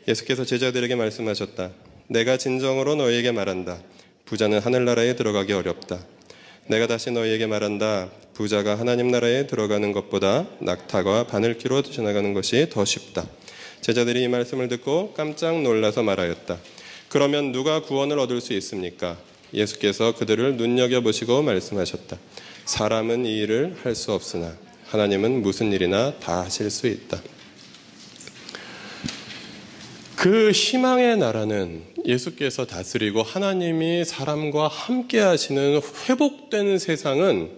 예수께서 제자들에게 말씀하셨다. 내가 진정으로 너희에게 말한다. 부자는 하늘나라에 들어가기 어렵다. 내가 다시 너희에게 말한다. 부자가 하나님 나라에 들어가는 것보다 낙타가 바늘기로 지나가는 것이 더 쉽다. 제자들이 이 말씀을 듣고 깜짝 놀라서 말하였다. 그러면 누가 구원을 얻을 수 있습니까? 예수께서 그들을 눈여겨보시고 말씀하셨다. 사람은 이 일을 할 수 없으나 하나님은 무슨 일이나 다 하실 수 있다. 그 희망의 나라는 예수께서 다스리고 하나님이 사람과 함께 하시는 회복되는 세상은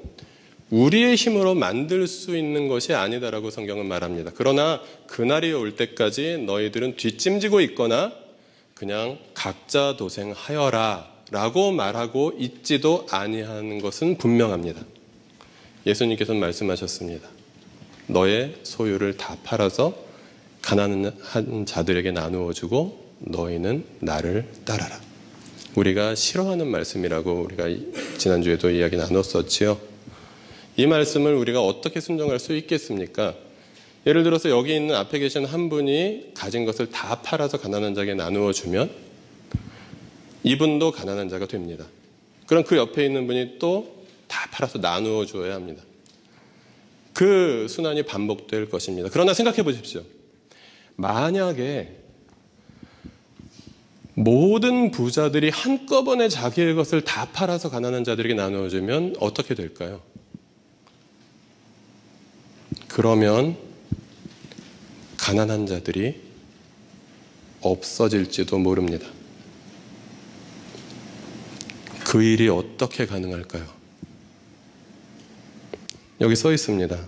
우리의 힘으로 만들 수 있는 것이 아니다라고 성경은 말합니다. 그러나 그날이 올 때까지 너희들은 뒷짐지고 있거나 그냥 각자 도생하여라 라고 말하고 있지도 아니하는 것은 분명합니다. 예수님께서는 말씀하셨습니다. 너의 소유를 다 팔아서 가난한 자들에게 나누어 주고 너희는 나를 따라라. 우리가 싫어하는 말씀이라고 우리가 지난주에도 이야기 나눴었지요. 이 말씀을 우리가 어떻게 순종할 수 있겠습니까? 예를 들어서 여기 있는 앞에 계신 한 분이 가진 것을 다 팔아서 가난한 자에게 나누어 주면 이분도 가난한 자가 됩니다. 그럼 그 옆에 있는 분이 또 다 팔아서 나누어 줘야 합니다. 그 순환이 반복될 것입니다. 그러나 생각해 보십시오. 만약에 모든 부자들이 한꺼번에 자기의 것을 다 팔아서 가난한 자들에게 나누어주면 어떻게 될까요? 그러면 가난한 자들이 없어질지도 모릅니다. 그 일이 어떻게 가능할까요? 여기 써 있습니다.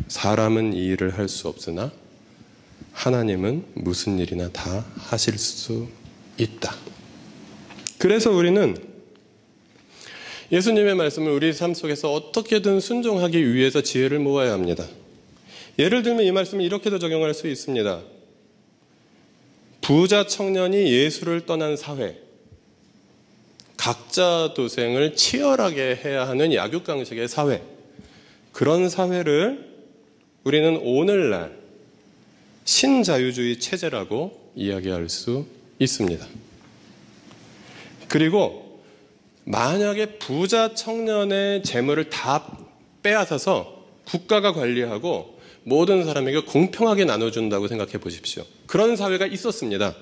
사람은 이 일을 할 수 없으나 하나님은 무슨 일이나 다 하실 수 있다. 그래서 우리는 예수님의 말씀을 우리 삶 속에서 어떻게든 순종하기 위해서 지혜를 모아야 합니다. 예를 들면 이 말씀을 이렇게도 적용할 수 있습니다. 부자 청년이 예수를 떠난 사회, 각자 도생을 치열하게 해야 하는 약육강식의 사회, 그런 사회를 우리는 오늘날 신자유주의 체제라고 이야기할 수 있습니다. 그리고 만약에 부자 청년의 재물을 다 빼앗아서 국가가 관리하고 모든 사람에게 공평하게 나눠준다고 생각해 보십시오. 그런 사회가 있었습니다.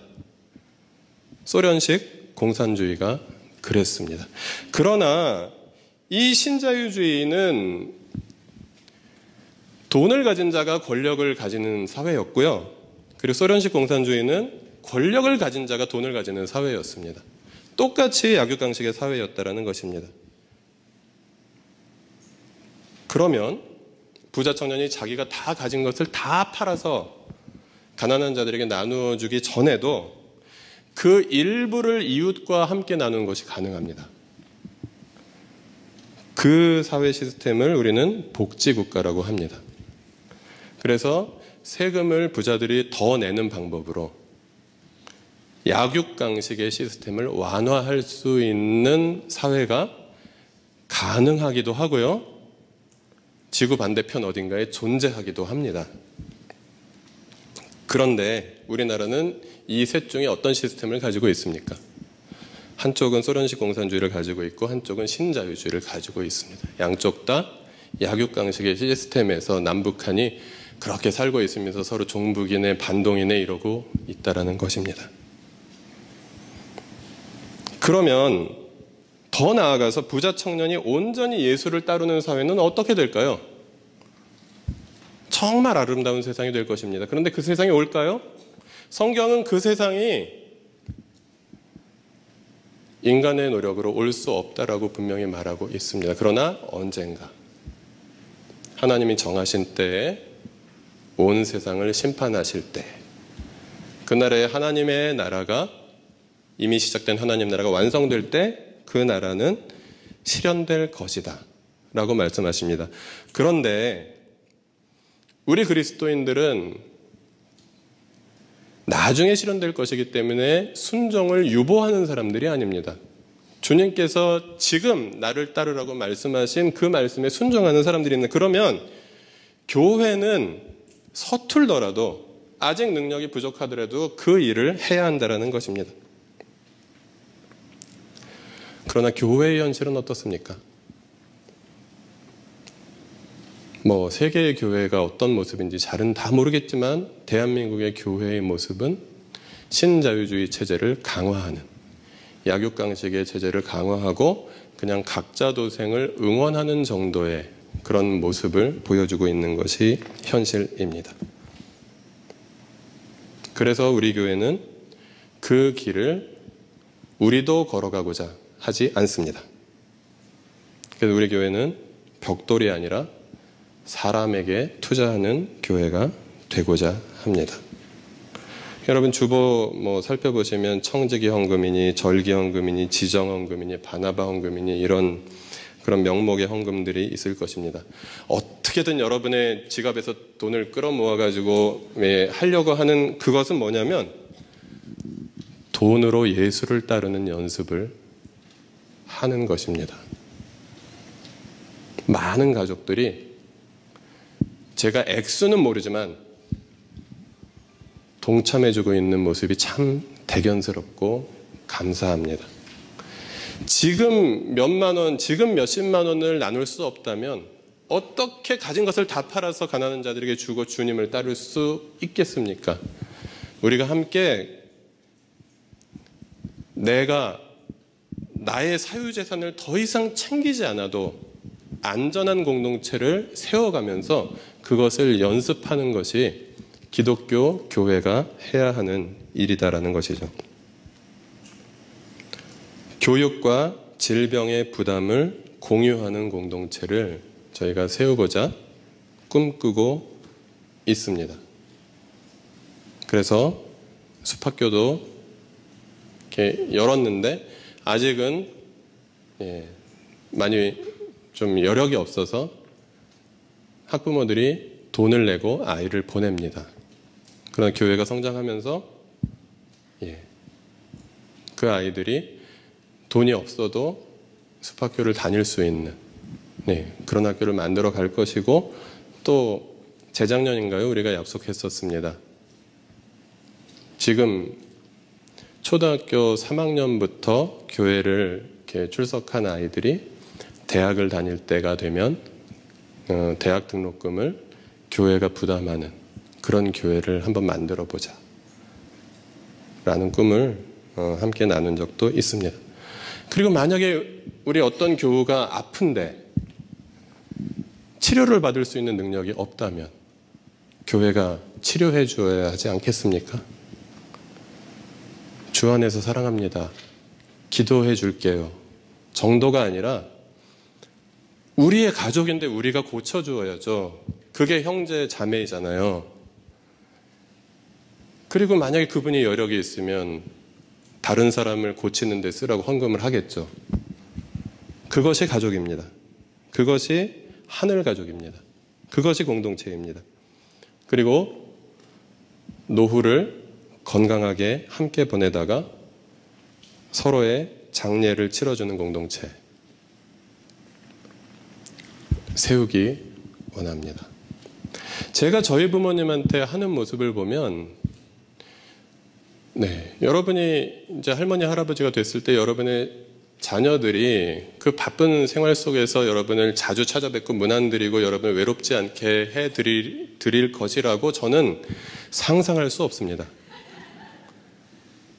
소련식 공산주의가 그랬습니다. 그러나 이 신자유주의는 돈을 가진 자가 권력을 가지는 사회였고요. 그리고 소련식 공산주의는 권력을 가진 자가 돈을 가지는 사회였습니다. 똑같이 약육강식의 사회였다라는 것입니다. 그러면 부자 청년이 자기가 다 가진 것을 다 팔아서 가난한 자들에게 나누어 주기 전에도 그 일부를 이웃과 함께 나누는 것이 가능합니다. 그 사회 시스템을 우리는 복지국가라고 합니다. 그래서 세금을 부자들이 더 내는 방법으로 약육강식의 시스템을 완화할 수 있는 사회가 가능하기도 하고요. 지구 반대편 어딘가에 존재하기도 합니다. 그런데 우리나라는 이 셋 중에 어떤 시스템을 가지고 있습니까? 한쪽은 소련식 공산주의를 가지고 있고 한쪽은 신자유주의를 가지고 있습니다. 양쪽 다 약육강식의 시스템에서 남북한이 그렇게 살고 있으면서 서로 종북이네 반동이네 이러고 있다라는 것입니다. 그러면 더 나아가서 부자 청년이 온전히 예수를 따르는 사회는 어떻게 될까요? 정말 아름다운 세상이 될 것입니다. 그런데 그 세상이 올까요? 성경은 그 세상이 인간의 노력으로 올 수 없다라고 분명히 말하고 있습니다. 그러나 언젠가 하나님이 정하신 때에 온 세상을 심판하실 때 그날에 하나님의 나라가 이미 시작된 하나님 나라가 완성될 때 그 나라는 실현될 것이다 라고 말씀하십니다. 그런데 우리 그리스도인들은 나중에 실현될 것이기 때문에 순종을 유보하는 사람들이 아닙니다. 주님께서 지금 나를 따르라고 말씀하신 그 말씀에 순종하는 사람들이 있는. 그러면 교회는 서툴더라도 아직 능력이 부족하더라도 그 일을 해야 한다는 것입니다. 그러나 교회의 현실은 어떻습니까? 뭐 세계의 교회가 어떤 모습인지 잘은 다 모르겠지만 대한민국의 교회의 모습은 신자유주의 체제를 강화하는, 약육강식의 체제를 강화하고 그냥 각자 도생을 응원하는 정도의 그런 모습을 보여주고 있는 것이 현실입니다. 그래서 우리 교회는 그 길을 우리도 걸어가고자 하지 않습니다. 그래서 우리 교회는 벽돌이 아니라 사람에게 투자하는 교회가 되고자 합니다. 여러분 주보 살펴보시면 청지기 헌금이니 절기 헌금이니 지정 헌금이니 바나바 헌금이니 이런 그런 명목의 헌금들이 있을 것입니다. 어떻게든 여러분의 지갑에서 돈을 끌어모아 가지고 하려고 하는 그것은 뭐냐면 돈으로 예수를 따르는 연습을 하는 것입니다. 많은 가족들이 제가 액수는 모르지만 동참해주고 있는 모습이 참 대견스럽고 감사합니다. 지금 몇만 원, 지금 몇십만 원을 나눌 수 없다면 어떻게 가진 것을 다 팔아서 가난한 자들에게 주고 주님을 따를 수 있겠습니까? 우리가 함께 내가 나의 사유재산을 더 이상 챙기지 않아도 안전한 공동체를 세워가면서 그것을 연습하는 것이 기독교 교회가 해야 하는 일이다라는 것이죠. 교육과 질병의 부담을 공유하는 공동체를 저희가 세우고자 꿈꾸고 있습니다. 그래서 숲학교도 이렇게 열었는데 아직은 많이 좀 여력이 없어서 학부모들이 돈을 내고 아이를 보냅니다. 그러나 교회가 성장하면서 그 아이들이 돈이 없어도 숲학교를 다닐 수 있는 그런 학교를 만들어 갈 것이고, 또 재작년인가요? 우리가 약속했었습니다. 지금 초등학교 3학년부터 교회를 이렇게 출석한 아이들이 대학을 다닐 때가 되면 대학 등록금을 교회가 부담하는 그런 교회를 한번 만들어 보자 라는 꿈을 함께 나눈 적도 있습니다. 그리고 만약에 우리 어떤 교우가 아픈데 치료를 받을 수 있는 능력이 없다면 교회가 치료해 주어야 하지 않겠습니까? 주 안에서 사랑합니다. 기도해 줄게요. 정도가 아니라 우리의 가족인데 우리가 고쳐주어야죠. 그게 형제 자매이잖아요. 그리고 만약에 그분이 여력이 있으면 다른 사람을 고치는 데 쓰라고 헌금을 하겠죠. 그것이 가족입니다. 그것이 하늘 가족입니다. 그것이 공동체입니다. 그리고 노후를 건강하게 함께 보내다가 서로의 장례를 치러주는 공동체 세우기 원합니다. 제가 저희 부모님한테 하는 모습을 보면 여러분이 이제 할머니, 할아버지가 됐을 때 여러분의 자녀들이 그 바쁜 생활 속에서 여러분을 자주 찾아뵙고 문안드리고 여러분을 외롭지 않게 해드릴 것이라고 저는 상상할 수 없습니다.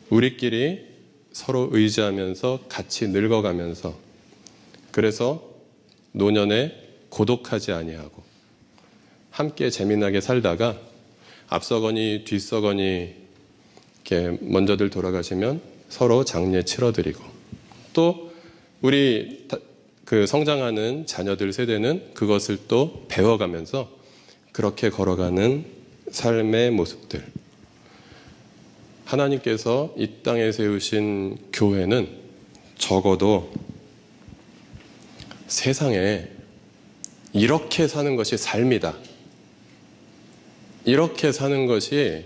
우리끼리 서로 의지하면서 같이 늙어가면서, 그래서 노년에 고독하지 아니하고 함께 재미나게 살다가 앞서거니 뒤서거니 이렇게 먼저들 돌아가시면 서로 장례 치러드리고, 또 우리 그 성장하는 자녀들 세대는 그것을 또 배워가면서 그렇게 걸어가는 삶의 모습들. 하나님께서 이 땅에 세우신 교회는 적어도 세상에 이렇게 사는 것이 삶이다, 이렇게 사는 것이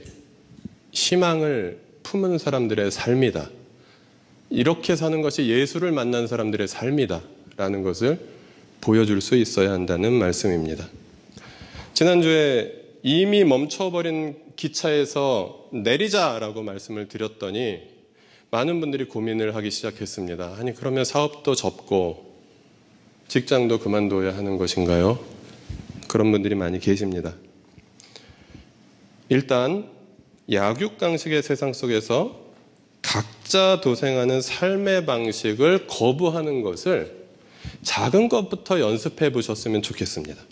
희망을 품은 사람들의 삶이다, 이렇게 사는 것이 예수를 만난 사람들의 삶이다 라는 것을 보여줄 수 있어야 한다는 말씀입니다. 지난주에 이미 멈춰버린 기차에서 내리자라고 말씀을 드렸더니 많은 분들이 고민을 하기 시작했습니다. 아니, 그러면 사업도 접고 직장도 그만둬야 하는 것인가요? 그런 분들이 많이 계십니다. 일단 약육강식의 세상 속에서 각자 도생하는 삶의 방식을 거부하는 것을 작은 것부터 연습해 보셨으면 좋겠습니다.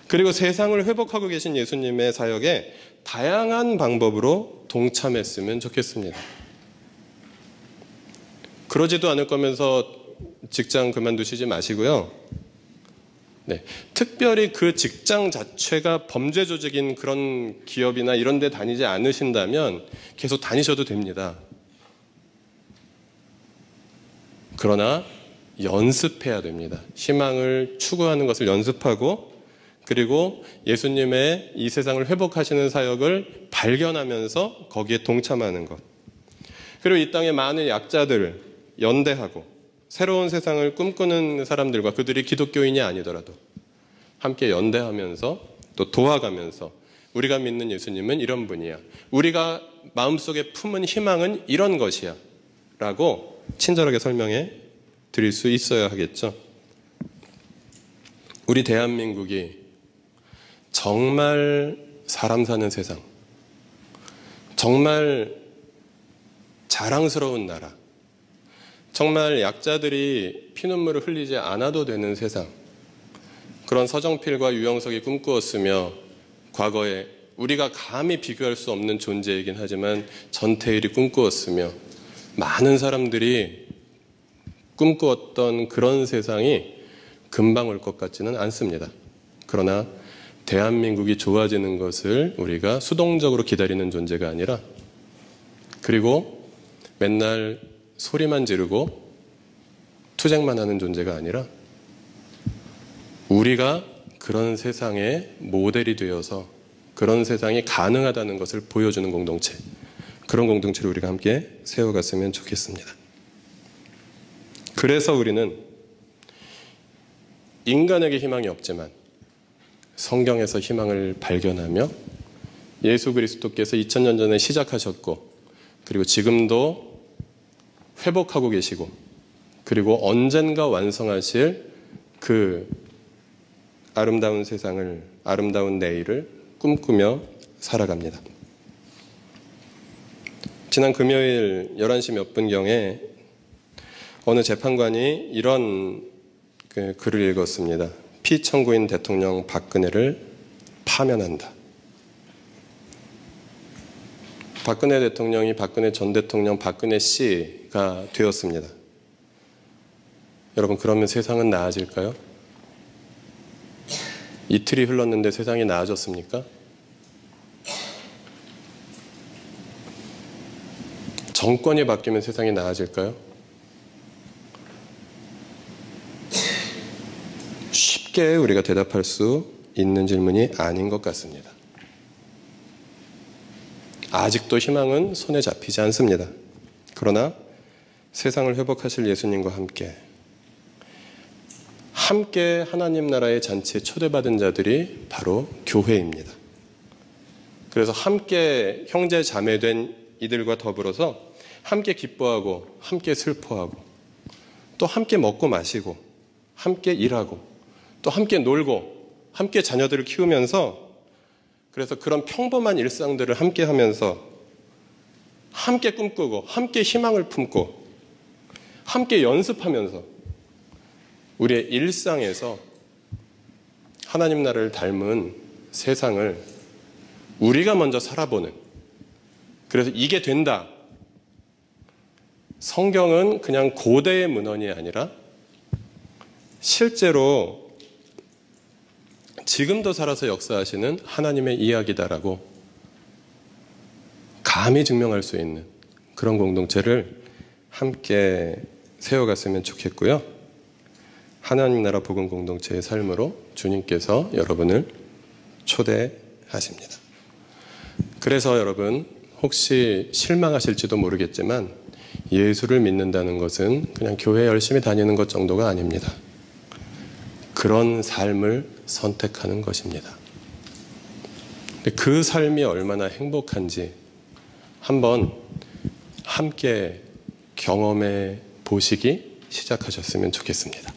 그리고 세상을 회복하고 계신 예수님의 사역에 다양한 방법으로 동참했으면 좋겠습니다. 그러지도 않을 거면서 직장 그만두시지 마시고요. 네, 특별히 그 직장 자체가 범죄 조직인 그런 기업이나 이런 데 다니지 않으신다면 계속 다니셔도 됩니다. 그러나 연습해야 됩니다. 희망을 추구하는 것을 연습하고, 그리고 예수님의 이 세상을 회복하시는 사역을 발견하면서 거기에 동참하는 것. 그리고 이 땅의 많은 약자들을 연대하고 새로운 세상을 꿈꾸는 사람들과, 그들이 기독교인이 아니더라도 함께 연대하면서 또 도와가면서 우리가 믿는 예수님은 이런 분이야, 우리가 마음속에 품은 희망은 이런 것이야 라고 친절하게 설명해 드릴 수 있어야 하겠죠. 우리 대한민국이 정말 사람 사는 세상, 정말 자랑스러운 나라, 정말 약자들이 피눈물을 흘리지 않아도 되는 세상, 그런 서정필과 유영석이 꿈꾸었으며 과거에 우리가 감히 비교할 수 없는 존재이긴 하지만 전태일이 꿈꾸었으며 많은 사람들이 꿈꾸었던 그런 세상이 금방 올 것 같지는 않습니다. 그러나 대한민국이 좋아지는 것을 우리가 수동적으로 기다리는 존재가 아니라, 그리고 맨날 소리만 지르고 투쟁만 하는 존재가 아니라, 우리가 그런 세상의 모델이 되어서 그런 세상이 가능하다는 것을 보여주는 공동체, 그런 공동체를 우리가 함께 세워갔으면 좋겠습니다. 그래서 우리는 인간에게 희망이 없지만 성경에서 희망을 발견하며 예수 그리스도께서 2000년 전에 시작하셨고, 그리고 지금도 회복하고 계시고, 그리고 언젠가 완성하실 그 아름다운 세상을, 아름다운 내일을 꿈꾸며 살아갑니다. 지난 금요일 11시 몇 분경에 어느 재판관이 이런 글을 읽었습니다. 피청구인 대통령 박근혜를 파면한다. 박근혜 대통령이 박근혜 전 대통령 박근혜 씨가 되었습니다. 여러분, 그러면 세상은 나아질까요? 이틀이 흘렀는데 세상이 나아졌습니까? 정권이 바뀌면 세상이 나아질까요? 쉽게 우리가 대답할 수 있는 질문이 아닌 것 같습니다. 아직도 희망은 손에 잡히지 않습니다. 그러나 세상을 회복하실 예수님과 함께 하나님 나라의 잔치에 초대받은 자들이 바로 교회입니다. 그래서 함께 형제 자매된 이들과 더불어서 함께 기뻐하고 함께 슬퍼하고 또 함께 먹고 마시고 함께 일하고 또 함께 놀고 함께 자녀들을 키우면서, 그래서 그런 평범한 일상들을 함께 하면서 함께 꿈꾸고 함께 희망을 품고 함께 연습하면서 우리의 일상에서 하나님 나라를 닮은 세상을 우리가 먼저 살아보는, 그래서 이게 된다. 성경은 그냥 고대의 문헌이 아니라 실제로 지금도 살아서 역사하시는 하나님의 이야기다라고 감히 증명할 수 있는 그런 공동체를 함께 세워갔으면 좋겠고요. 하나님 나라 복음 공동체의 삶으로 주님께서 여러분을 초대하십니다. 그래서 여러분, 혹시 실망하실지도 모르겠지만 예수를 믿는다는 것은 그냥 교회 열심히 다니는 것 정도가 아닙니다. 그런 삶을 선택하는 것입니다. 그 삶이 얼마나 행복한지 한번 함께 경험해 보시기 시작하셨으면 좋겠습니다.